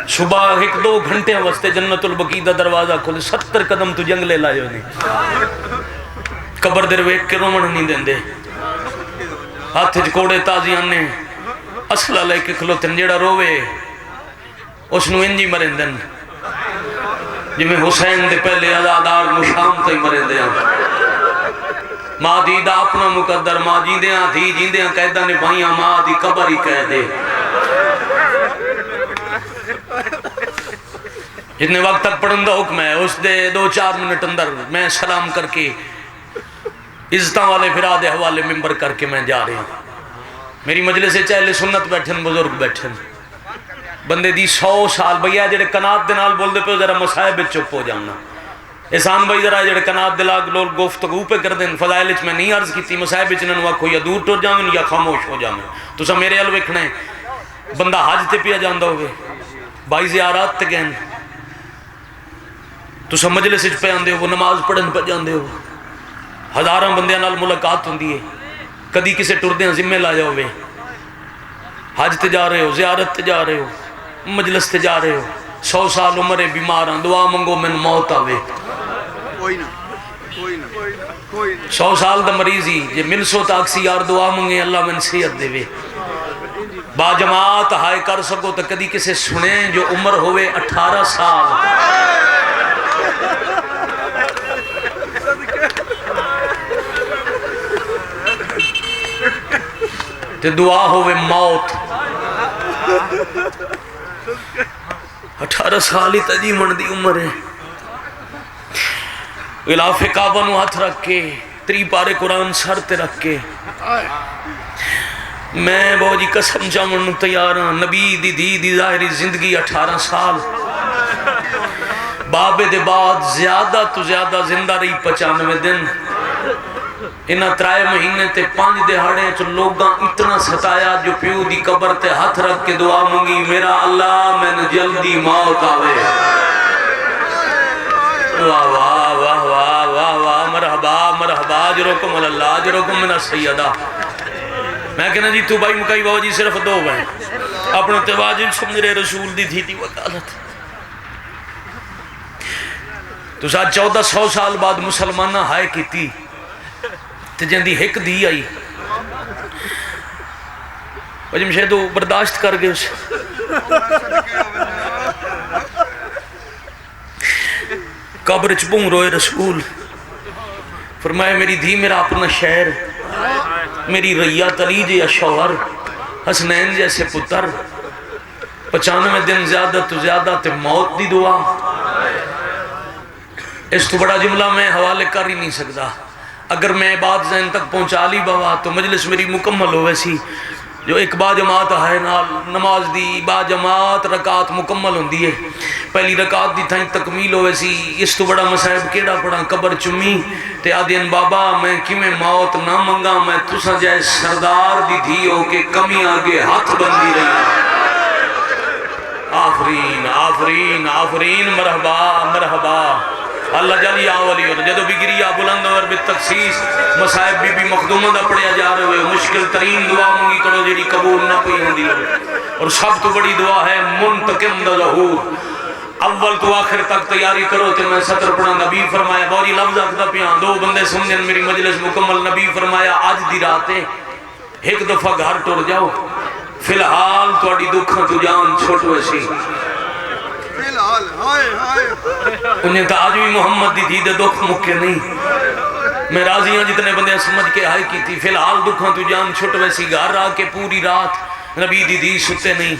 صبح 1-2 گھنٹے واسطے جنت البقیع دا دروازہ کھولے 70 قدم تو جنگلے لائے ہونے قبر در ویک کے رومن نہیں دیں دے ہاتھ کوڑے تازی آنے اصلہ لے کے کھلوتن جیڑا روے اس نو انجی مرین دن جی میں حسین دے پہلے ازادار مشام تے مرین دے ماں دیدہ اپنا مقدر ماں جیندیاں تھی جیندیاں قیدہ نے بھائیاں ماں دی قبر ہی کہہ دے جتنے وقت تک پڑھن دا حکم ہے اس دے 2-4 منٹ اندر میں سلام کر کے عزتاں والے فراد حوالے ممبر کر کے میں جا رہے ہوں میری مجلس چاہلے سنت بیٹھن بزرگ بیٹھن بندے دی 100 سال بھئیہ جڑے کنات دنال بول دے پہ ذرا مسائب چپ ہو جانا احسان بھائی ذرا جڑے کنات دلاغ لوگ گفتگو پہ کر دیں فضائل اچ میں نہیں عرض کی تھی مسائب چنن وقت یا دور ٹور جاؤں یا خاموش ہو جاؤں تو سا میرے حل وکھنے بندہ حج تے پیا جاندہ ہوئے بائی زیارات تے گئن تو سا مجلس اچ پہ آندے ہو وہ نماز پڑھن پہ جاندے ہو ہزاراں بندیاں نال ملاقات ہوندی ہے کدی کسے ٹردیاں ذمہ لا جاؤے حج تے جا رہے ہو زیارت تے جا رہے ہو مجلس تے جا رہے ہو 100 سال عمرے بیماراں دعا منگو من موت آوے 100 سال دا مریضی یہ مل سو تاکسی یار دعا منگے اللہ من صحت دے وے با جماعت ہائے کر سکو تو کدی کسے سنیں جو عمر ہوئے 18 سال تے دعا ہوئے موت 18 سال ہی تجی من دی عمر ہے غلاف کعبہ نو ہاتھ رکھ کے 3 پارے قرآن سر تے رکھ کے میں بہو جی قسم جامن تیار ہاں نبی دی ظاہری زندگی 18 سال بابے دے بعد زیادہ تو زیادہ زندہ رہی 95 دن انہاں 3 مہینے تے 5 دہاڑے چو لوگاں اتنا ستایا جو پیو دی قبر تے ہاتھ رکھ کے دعا مانگی میرا اللہ میں نے جلدی موت آوے واہ واہ واہ واہ واہ واہ مرحبا مرحبا اجرکم اللہ اجرکم من السیدہ میں کہنا جی تو بھائی مکائی بابا جی صرف 2 ہیں اپنا تواجد سمجھ رہے رسول دی تھی وکالت تو ساتھ 1400 سال بعد مسلمانہ ہائے کی تھی تے جندی ہک دی آئی وجہ مجھے تو برداشت کر گئے اسے قبر چپوں روئے رسول فرمائے میری دھی میرا اپنا شہر میری ریات علی جے شوہر حسنین جیسے پتر 95 دن زیادہ تو زیادہ تے موت دی دعا اس تو بڑا جملہ میں حوالے کر ہی نہیں سکتا اگر میں بات ذہن تک پہنچا لی بابا تو مجلس میری مکمل ہو ویسی جو ایک با جماعت ہے نال نماز دی با جماعت رکعت مکمل ہوندی ہے پہلی رکعت دی تھائیں تکمیل ہوئے سی اس تو بڑا مصائب کیڑا پڑا قبر چمی تے آدین بابا میں کیویں موت نہ منگا میں تساں جائے سردار دی دھی ہو کے کمی آگے ہاتھ بندی رہی آفرین آفرین آفرین مرحبا مرحبا اللہ جلی آولی ہوتا جدو بھی گریا بلند اور بالتخصیص مصائب بی بی مخدومہ دا پڑیا جا رہے ہوئے مشکل ترین دعا مونگی کرو جیڑی قبول نہ پئی ہوندی ہوئے اور سب تو بڑی دعا ہے منتقم دا ظہور اول تو آخر تک تیاری کرو تے میں سطر پڑھا نبی فرمایا بوری لفظ اکتا پیان دو بندے سمجھن میری مجلس مکمل نبی فرمایا آج دی راتے ایک دفعہ گھر ٹوڑ جاؤ فی الحال تو اڈی دکھاں تو جان چھوٹ ویسی انہیں تو آج بھی محمد دی دید دکھ مکے نہیں میں راضی ہوں جتنے بندے سمجھ کے آئے کی تھی فی الحال دکھاں تو جان چھوٹ ویسی گھر آ کے پوری رات نبی دی دی ستے نہیں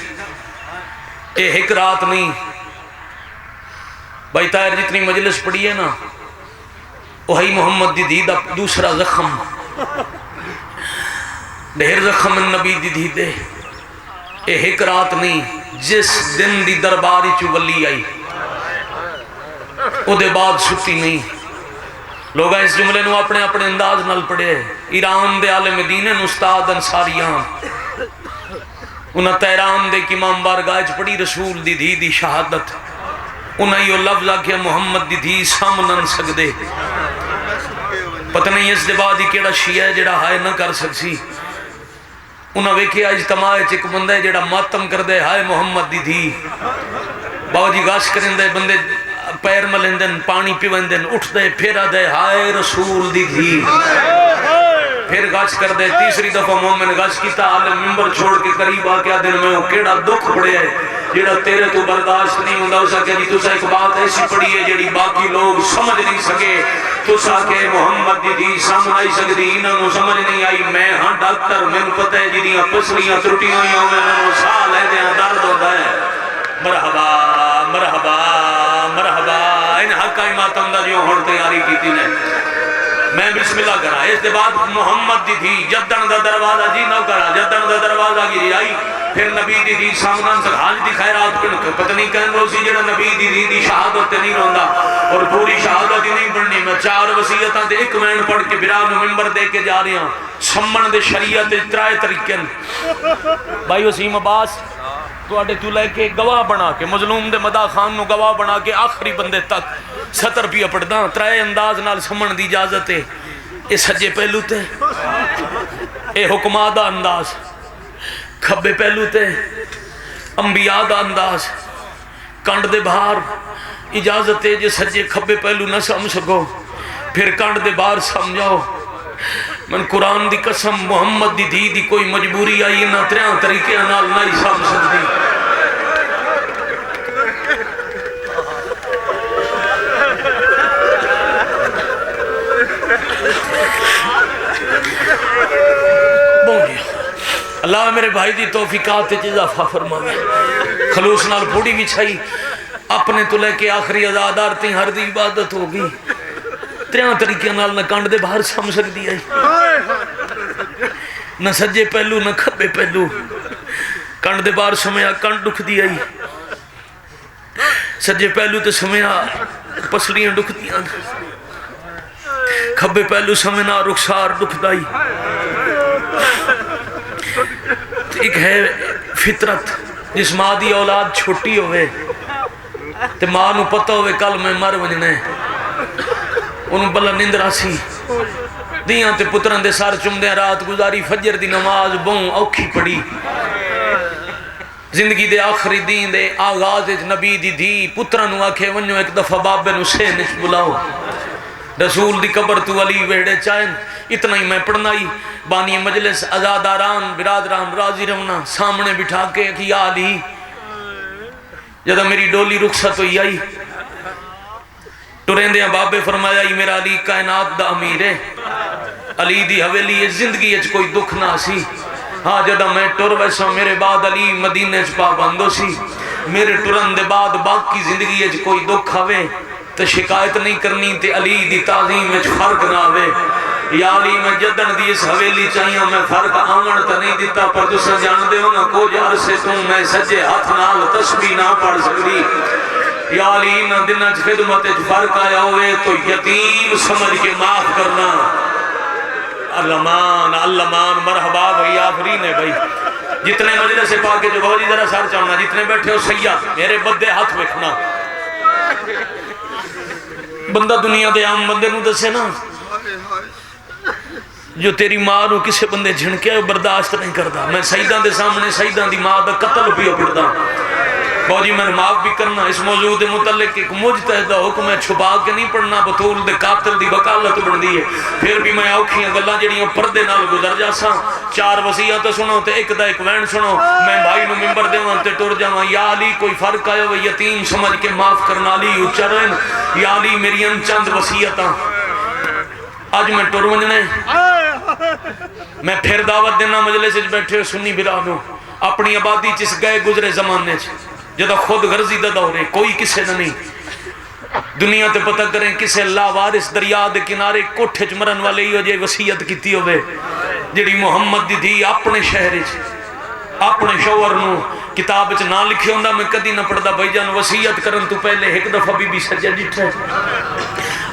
اے ایک رات نہیں بھائی طاہر جتنی مجلس پڑھی ہے نا وہی محمد دی دید دوسرا زخم ڈھیر زخم نبی دی دیدے اے ایک رات نہیں جس دن دی درباری چو ولی آئی او دے بعد ستی نہیں لوگا اس جملے نو اپنے اپنے انداز نل پڑے ایران دے عالم دین استاد انصاریان انہاں تیران دے کی امام بارگاہ پڑی رسول دی دی شہادت انہاں یہ لفظ آکھیا محمد دی دی سامنن سکدے پتہ نہیں اس دے بعد ہی کیڑا شیعہ ہے جڑا ہائے نہ کر سکسی انہاں ویکھیا اجتماع ایک بندہ ہے جڑا ماتم کر دے ہائے محمد دی دی بابا جی گاش کریں دے بندے پیر ملندن پانی پیوندن اٹھ دے پھیرا دے ہائے رسول دی دی پھر گاش کر دے تیسری دفعہ مومن گاش کیتا عالم ممبر چھوڑ کے قریب آ کے دن میں کیڑا دکھ پڑے ہے جیڑا تیرے تو برداشت نہیں ہوندہ اسا کہ جی تسا ایک بات ایسی پڑی ہے جیڑی باقی لوگ سمجھ نہیں سکے تسا کہ محمد دی دی سامن آئی سکتی انہوں نے سمجھ نہیں آئی میں ہاں ڈاکٹر میں پتہ ہے جیڑیاں پسلیاں ترٹیاں ہوئی ہوں میں سال ہے دیاں درد ہوتا ہے مرحبا مرحبا مرحبا ان حقائی ماتم دا جو ہون تیاری کی تھی نے میں بسم اللہ کرا اس دے بعد محمد دی تھی جدن دا دروازہ جی نہ کرا جدن دا دروازہ گری آئی پھر نبی دی دی سامنان سے حال دی خیرات پتہ نہیں کہن روسی جڑا نبی دی دی شہادت نہیں روندہ اور پوری شہادت نہیں پڑھنی میں 4 وصیتاں دے ایک وین پڑھ کے بران ممبر دے کے جا رہے ہیں سمن دے شریعت ترائے طریقے بھائی وسیم عباس تو آٹے تو لے کے گواہ بنا کے مظلوم دے مدہ خان نو گواہ بنا کے آخری بندے تک 70 پیا پڑھنا ترائے انداز نال سمن دی اجازت ہے اے سجے پہلو تے اے حکمہ دا انداز کھبے پہلو تے انبیاء دا انداز کنڈ دے بھار اجازت ہے جے سجے کھبے پہلو نہ سمجھ سکو پھر کنڈ دے بھار سمجھاؤ من قرآن دی قسم محمد دی دی کوئی مجبوری آئی نہ تریاں طریقے نال نہیں سمجھ سکتی اللہ میرے بھائی دی توفیقات اضافہ فرمائے خلوص نال پوڑی بھی چھائی اپنے تو لے کے آخری ازادار تھی ہر دی عبادت ہوگی تریاں طریقے نال نہ کانڈ دے باہر سمجھ سکتی آئی نہ سجے پہلو نہ کھبے پہلو کانڈ دے باہر سمیا کانڈ دکھ دی آئی سجے پہلو تے سمیا پسلیاں دکھ دیا کھبے پہلو سمنا رخسار دکھ دائی ایک ہے فطرت جس ماں دی اولاد چھوٹی ہوئے تے ماں نو پتہ ہوئے کل میں مر وجنے انہوں بلا نندرہ سی دیاں تے پتران دے سار چمدے رات گزاری فجر دی نماز بہن اوکھی پڑی زندگی دے آخری دین دے آغاز نبی دی دی پتران نو آکھے ونجو ایک دفعہ باب بن حسین اس بلاؤ رسول دی قبر تو علی ویڑے چاہیں اتنا ہی میں پڑھنا ہی بانی مجلس ازاداران برادران راضی رہنا سامنے بٹھا کے کہ یا علی جدہ میری ڈولی رخصت ہوئی آئی ٹرین دیا بابے فرمایا ہی میرا علی کائنات دا امیر ہے علی دی حویلی زندگی اچھ کوئی دکھ نہ سی ہاں جدہ میں ٹر ویسا میرے بعد علی مدینہ اچھ پابندو سی میرے ٹرن دے بعد باقی زندگی اچھ کوئی دکھ ہوئے تو شکایت نہیں کرنی تے علی دی تعظیم اچھ فرق نہ ہوئے یا علی میں جدن دی اس حویلی چاہیاں میں فرق آمن تا نہیں دیتا پر تسا جان دے ہو نا کو جار سے تم میں سجے ہاتھ نال تسبیح نہ پڑھ سکتی یا علی نہ دنہ خدمت فرق آیا ہوئے تو یتیم سمجھ کے معاف کرنا علمان علمان مرحبا بھئی آفرین ہے بھئی جتنے مجلس سے پاکے جو بہت ذرا سار چاہنا جتنے بیٹھے ہو سیاد میرے بدے ہاتھ وکھنا بندہ دنیا دے عام بندے نو دسے نا جو تیری ماں نو کسے بندے جھنکے برداشت نہیں کردا میں سیدان دے سامنے سیدان دی ماں دا قتل بھی پڑھدا بہت جی میں معاف بھی کرنا اس موضوع دے متعلق ایک مجتہدہ حکم ہے چھپا کے نہیں پڑھنا بطول دے قاتل دی وکالت بن دی ہے پھر بھی میں اوکھیاں گلاں جڑیاں پردے نال گزر جاساں 4 وصیت سنو تے ایک دا ایک وین سنو میں بھائی نو ممبر دیواں تے ٹر جاواں یا علی کوئی فرق آیا وہ یتیم سمجھ کے معاف کرنا علی اونچا رہن یا علی میری ان چند وصیتاں آج میں ٹر ونجنے میں پھر دعوت دینا مجلس وچ بیٹھے سنی برادروں اپنی آبادی جس گئے گزرے زمانے جدہ خود غرضی دا دورے کوئی کسے نہ نہیں دنیا تے پتہ کریں کسے اللہ وارث دریا دے کنارے کوٹھے چمرن والے ہی ہو جائے وصیت کیتی ہوئے جڑی محمد دی دی اپنے شہر اپنے شوہر نو کتاب چ نہ لکھے ہوندا میں کدی نہ پڑھدا بھائی جان وصیت کرن تو پہلے ایک دفعہ بی بی سجے ڈٹھے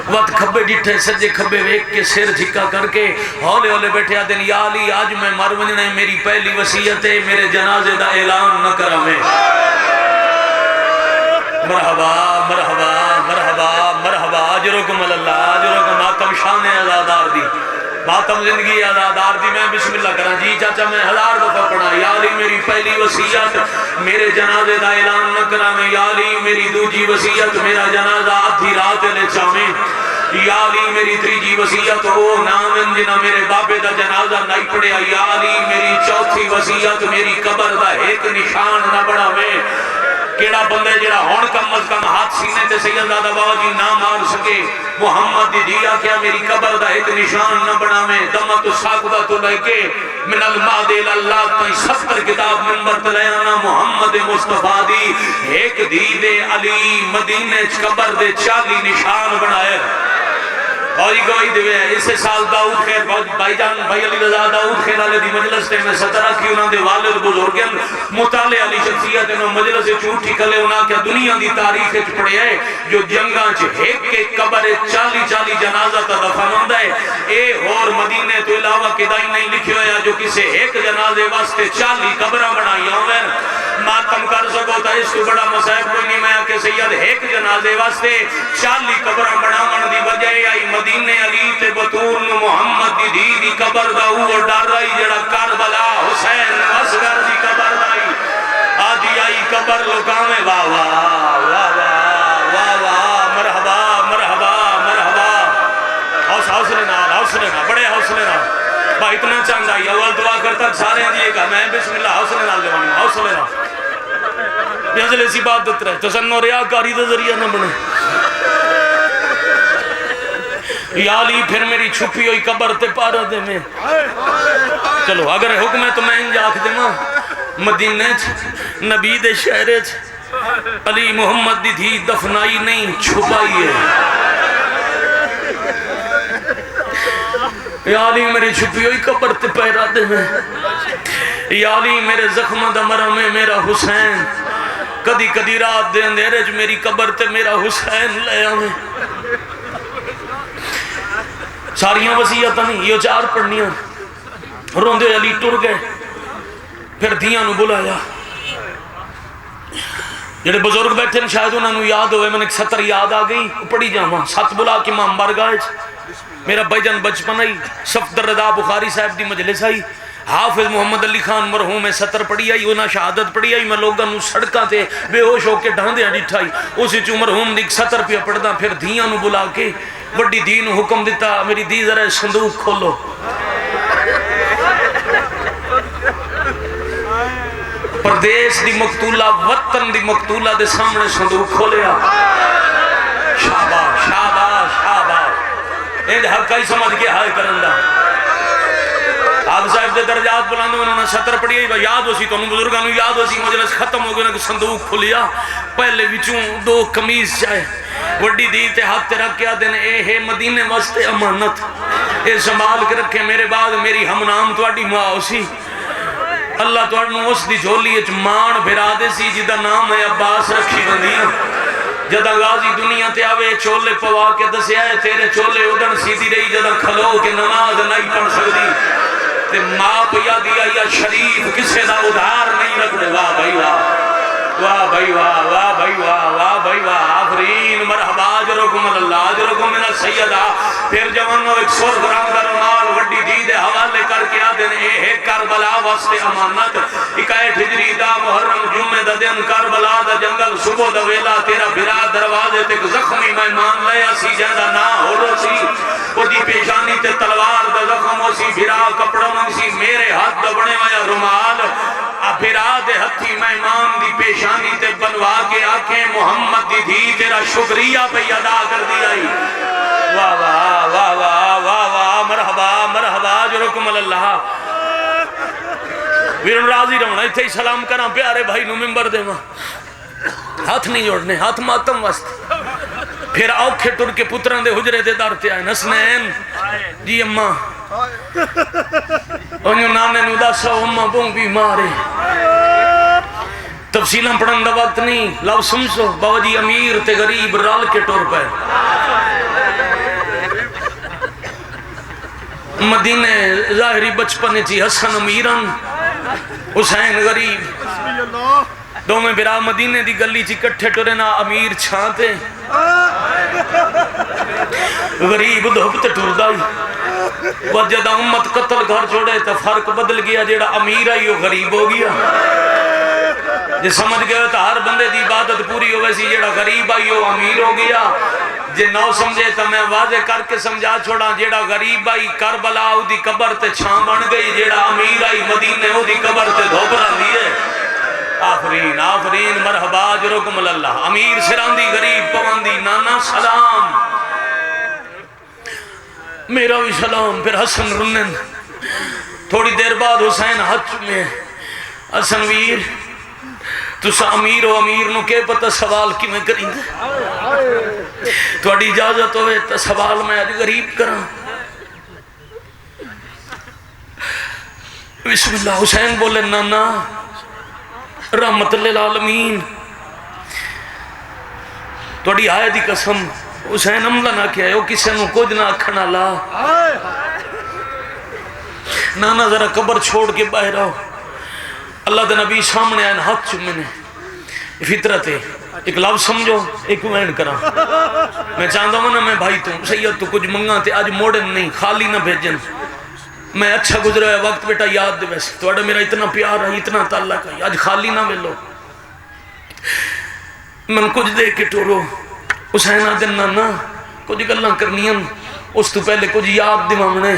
وقت کھبے ڈٹھے سجے کھبے ویک کے سر جھکا کر کے ہولے ہولے بیٹھے آدھیں یا علی آج میں مر ونجنا ہے میری پہلی وصیت ہے میرے جنازے دا اعلان نہ کرا میں مرحبا مرحبا مرحبا مرحبا اجرکم اللہ اجرکم ماتم شان ازادار دی ماتم زندگی ازادار دی میں بسم اللہ کرا جی چاچا میں 1000 دفعہ پڑھا یا علی میری پہلی وصیت میرے جنازے دا اعلان نہ کرا میں یا علی میری دوجی وصیت میرا جنازہ آدھی رات لے چاویں یا علی میری تیجی وصیت او نام جنہ میرے بابے دا جنازہ نہیں پڑھیا یا علی میری چوتھی وصیت میری قبر دا ایک نشان نہ بڑھا میں کیڑا بندے جڑا ہون کم از کم ہاتھ سینے تے سیدزادہ بابا جی نہ مار سکے محمد دی دیا کیا میری قبر دا ایک نشان نہ بنا میں دمت ساکدہ تو لے کے من الماد اللہ تائی 70 کتاب منبر تلیانا محمد مصطفیٰ دی ایک دید علی مدینہ قبر دے 40 نشان بنائے اور یہ گواہی دوئے ہیں اسے سال داؤد خیر بھائی جان بھائی علی رضا داؤد خیر علی دی مجلس تے میں سترہ کی انہوں دے والد بزرگن مطالعہ علی شخصیت انہوں مجلس چھوٹی کلے انہوں کیا دنیا دی تاریخ پڑے ہیں جو جنگاں ایک کے قبر 40 جنازہ تا دفن ہوندہ ہے اے اور مدینے تو علاوہ کدائی نہیں لکھی ہویا جو کسے ایک جنازے واسطے 40 قبرہ بنائی ہوئے ماتم کر سکو تا اس کو بڑا مسائب کوئی نہیں میں کہ سید ایک جنازے واسطے 40 قبرہ بناون دی وجہ آئی مدینے علی تے بطول محمد دی دی قبر دا وہ ڈر رہی جڑا کربلا حسین اصغر دی قبر دائی آجی آئی قبر لکامے واہ واہ واہ واہ واہ مرحبا مرحبا مرحبا حوصلے نال بڑے حوصلے نال بھائی اتنا چاند آئی اول دعا کرتا سارے دیئے گا میں بسم اللہ حوصلے نال جوانی حوصلے نال یہ ایسی بات دیت رہے تسنو ریاکاری دا ذریعہ نہ بنے یا علی پھر میری چھپی ہوئی قبر تے پارا دے میں چلو اگر حکم ہے تو میں انجا آکھ دے ماں مدینہ نبی دے شہر علی محمد دی دھی دفنائی نہیں چھپائی ہے یا علی میری چھپی ہوئی قبر تے پہرا دے میں یا علی میرے زخم دا مرم میں میرا حسین کدی کدی رات دے اندھیرے جو میری قبر تے میرا حسین لے آمیں ساریاں وصیتاں نہیں یہ 4 پڑھنیاں روندے علی ٹر گئے پھر دھیاں نو بلایا جڑے بزرگ بیٹھے شاید انہوں نے یاد ہوئے میں نے 70 یاد آ گئی پڑھی جاواں 7 بلا کے امام بارگاہ میرا بھائی جان بچپن آئی صفدر رضا بخاری صاحب دی مجلس آئی حافظ محمد علی خان مرحوم میں 70 پڑھی آئی انہاں شہادت پڑھی آئی میں لوگاں نو سڑکاں تے بے ہوش ہو کے ڈھاندیاں ڈٹھائی اسی چوں مرحوم دی 70 پہ پڑھدا پھر دھیاں نو بلا کے بڑی دین حکم دیتا میری دی ذرا صندوق کھولو پردیس دی مقتولہ وطن دی مقتولہ دے سامنے صندوق کھولیا شاباش شاباش شاباش اے حق ہی سمجھ کے ہائے کرندہ آپ صاحب دے درجات بلاندے انہوں نے 70 پڑھی ہے یاد ہو سی تو انہوں بزرگانوں یاد ہو سی مجلس ختم ہو گئے کہ صندوق کھولیا پہلے وچوں 2 قمیض چاہے وڈی دی تے ہاتھ رکھ کے دن اے ہے مدینے واسطے امانت اے سنبھال کے رکھے میرے بعد میری ہم نام تواڈی ماں اسی اللہ تواڈوں اس دی جھولی وچ مان بھرا دے سی جدا نام ہے عباس رکھی بندی جدا غازی دنیا تے آوے چولے پوا کے دسیا ہے تیرے چولے ادن سیدھی رہی جدا کھلو کے نماز نہیں پڑھ سکتی تے ماں پیا دیا یا شریف کسے دا ادھار نہیں رکھنے واہ بھائی واہ بھائی واہ بھائی واہ بھائی واہ آفرین مرحبا اجرکم اللہ اجرکم من السیدہ پھر جوانوں ایک سور برام در مال وڈی دید حوالے کر کے آدھن اے ہے کربلا واسطے امانت 21 ہجری دا محرم جمعہ دا دن کربلا دا جنگل صبح دا ویلا تیرا بھرا دروازے تک زخمی مہمان لے اسی جہاں نہ ہو رو سی وہ دی پیشانی تے تلوار دا زخم ہو سی بھرا کپڑا منگسی میرے ہاتھ دا بنے وایا رومال بھرا دے ہتھی مہمان دی پیشانی تے بنوا کے آنکھیں محمد دی دھی تیرا شکریہ پہ ادا کر دیا ہی واہ واہ واہ واہ واہ واہ مرحبا مرحبا جرکم اللہ ویرن راضی رہنا اتھے ہی سلام کرنا پیارے بھائی نو ممبر دے ماں ہاتھ نہیں جوڑنے ہاتھ ماتم واسطے پھر اوکھے ٹر کے پتران دے حجرے دے دارتے آئے نسنین جی اممہ انہوں نانے نو دا سو اممہ بوں بھی مارے تفصیلیں پڑھن دا وقت نہیں لو سمسو بابا جی امیر تے غریب رال کے ٹور پہ مدینے ظاہری بچپنے تھی حسن امیرن حسین غریب دو میں برا مدینے دی گلی تھی کٹھے ٹورے نا امیر چھانتے غریب دھوپتے ٹور دائی وجہ دا امت قتل گھر چھوڑے تا فرق بدل گیا جیڑا امیر آئی وہ غریب ہو گیا جے سمجھ گئے تو ہر بندے دی عبادت پوری ہو ویسی جیڑا غریب آئی وہ امیر ہو گیا جے نو سمجھے تو میں واضح کر کے سمجھا چھوڑا جیڑا غریب آئی کربلا او دی قبر تے چھان بن گئی جیڑا امیر آئی مدینے او دی قبر تے دھوپرا لیے آفرین آفرین مرحبا جرکم اللہ امیر سراندی غریب پواندی نانا سلام میرا بھی سلام پھر حسن رنن تھوڑی دیر بعد حسین حج میں حسن ویر تو سا امیر و امیر نو کے پتہ سوال کی میں کریں دے تو اڈی اجازت ہوئے تا سوال میں آج غریب کرا بسم اللہ حسین بولے نانا رحمت للعالمین تو اڈی آئے دی قسم حسین عملہ نہ کیا ہے وہ کسے نو کچھ نہ اکھنا لا نانا ذرا قبر چھوڑ کے باہر آؤ اللہ دے نبی سامنے آئین ہاتھ چمنے فطرت ہے ایک لفظ سمجھو ایک وین کرا میں چاہتا ہوں نا میں بھائی تم سید تو کچھ منگا تے آج موڑن نہیں خالی نہ بھیجن میں اچھا گزرا ہے وقت بیٹا یاد دے ویسے تو اڑا میرا اتنا پیار ہے اتنا تعلق ہے آج خالی نہ ملو من کچھ دے کے ٹورو حسین آدن نانا کچھ گلنا کرنی اس تو پہلے کچھ یاد دیوامنے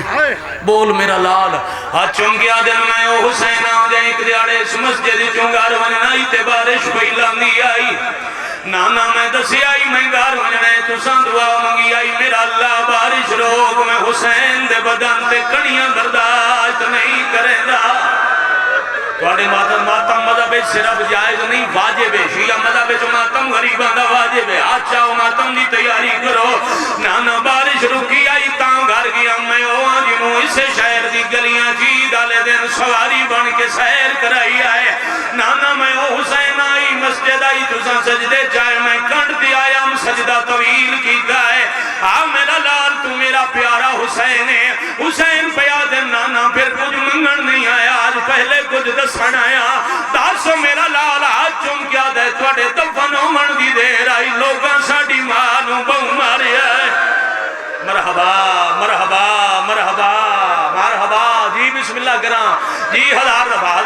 بول میرا لال ہاتھ چونگیا دن میں او حسین آؤ جائیں ایک دیاڑے اس مسجد چونگار وننائی تے بارش پہلاندی آئی نانا میں دسی آئی میں گار وننے تو سان دعا مانگی آئی میرا اللہ بارش روک میں حسین دے بدن تے کڑیاں برداشت نہیں کریں دا توڑے ماتم مذہب صرف جائز نہیں واجب ہے شیعہ مذہب جو ماتم غریبان دا واجب ہے آچاؤ ماتم دی تیاری کرو نانا بارش رکی آئی تاں گھر گیا میں جنہوں اسے شہر دی گلیاں جی ڈالے دن سواری بن کے سیر کرائی آئے نانا میں حسین آئی مسجد آئی تُساں سجدے جائے میں کنڈ دی آیا ہم سجدہ طویل کی گائے میرا لال تو میرا پیارا حسین ہے حسین پیادن نانا پھر کچھ منگن نہیں آیا آج پہلے کچھ دسن آیا داسو میرا لال آج چم کیا دے توڑے دفنوں من دی دیر آئی لوگاں ساڑی مانوں بہو مارے آئے مرحبا مرحبا مرحبا مرحبا جی بسم اللہ کرام جی ہزار دفعہ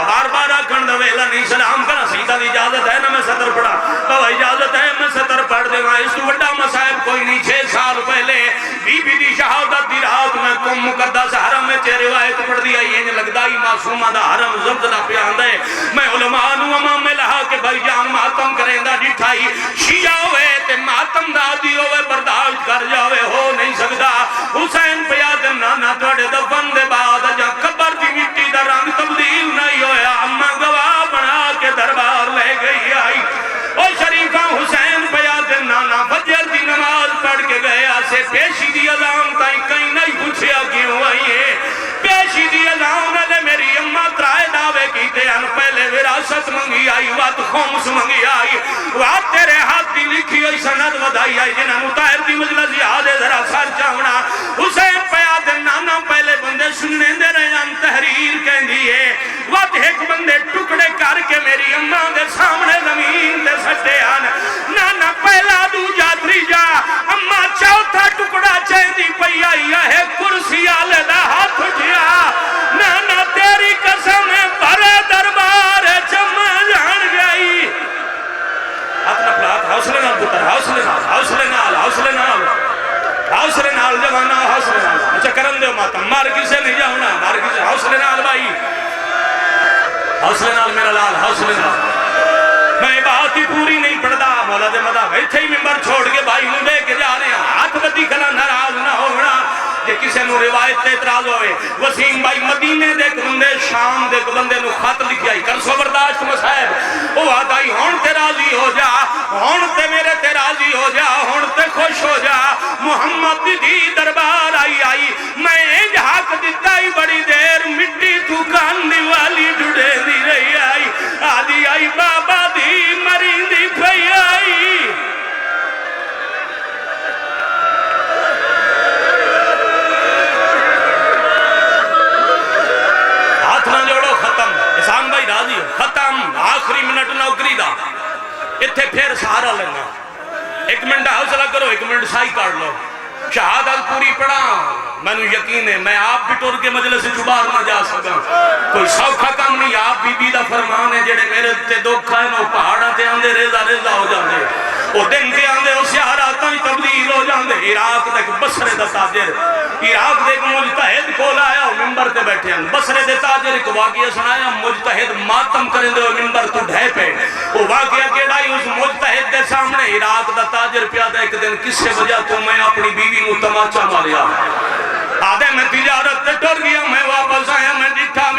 بار بار آکھن دویلہ نہیں سلام کرا سیدھا دی اجازت ہے نا میں سطر پڑھا تو اجازت ہے میں سطر پڑھ دے وہاں اس تو بڑا مسائب کوئی نہیں 6 سال پہلے بی بی دی شہادت دی رات میں کم مقدس حرم میں چہ روایت پڑھ دیا یہ لگدا ہی معصومہ دا حرم زبدلہ پہ آندہ ہے میں علماء نو امام میں لہا کہ بھائی جان ماتم کریں دا جٹھائی شیعہ ہوئے تے ماتم دا دی ہوئے برداشت کر جاوے ہو نہیں سکتا حسین پیادن نانا توڑے دفن دے بعد جا قبر دی مٹی دا رنگ تبدیل نہیں ہویا اممہ گواہ بنا کے دربار لے گئی آئی او شریفہ حسین پیادن نانا فجر دی جلال حسن میں بات ہی پوری نہیں پڑھتا مولا دے مدہ بیٹھے ہی ممبر چھوڑ کے بھائی نو دے کے جا رہے ہیں ہاتھ بدی کھلا ناراض نہ ہونا کہ کسے نو روایت تے اعتراض ہوئے وسیم بھائی مدینے دے بندے شام دے بندے نو خط لکھیا ہی کر سو برداشت مصاحب او آتا ہی ہون تے راضی ہو جا ہون تے میرے تے راضی ہو جا ہون تے خوش ہو جا محمد دی دربار آئی آئی میں انج حق دیتا ہی بڑی دیر مٹی تو کاندی والی ڈوڑے دی رہی آئی آدھی آئی بابا دی مری دی پئی آئی احسان بھائی راضی ہو ختم آخری منٹ نوکری دا اتھے پھر سہارا لینا ایک منٹ حوصلہ کرو ایک منٹ سائی کار لو شہادت پوری پڑھا میں نے یقین ہے میں آپ بھی ٹور کے مجلس سے چھبار نہ جا سکا کوئی سوکھا کام نہیں آپ بی دا فرمان ہے جڑے میرے تے دکھا ہے وہ پہاڑا تے آندے ریزہ ریزہ ہو جاندے وہ دن تے آندے وہ سیاراتاں ہی تبدیل ہو جاندے عراق تک بسرے دا تاجر عراق دے ایک مجتہد کھول آیا وہ ممبر تے بیٹھے ہیں بسرے دے تاجر ایک واقعہ سنایا مجتہد ماتم کریں دے وہ ممبر تو ڈھے پہ وہ واقعہ کیڑائی اس مجتہد دے سامنے عراق دا تاجر پیادہ ایک دن کس سے وجہ تو میں اپنی بیوی نو تماچا ماریا آدھے میں تجارت تے ٹر گیا میں واپس آیا میں جٹھا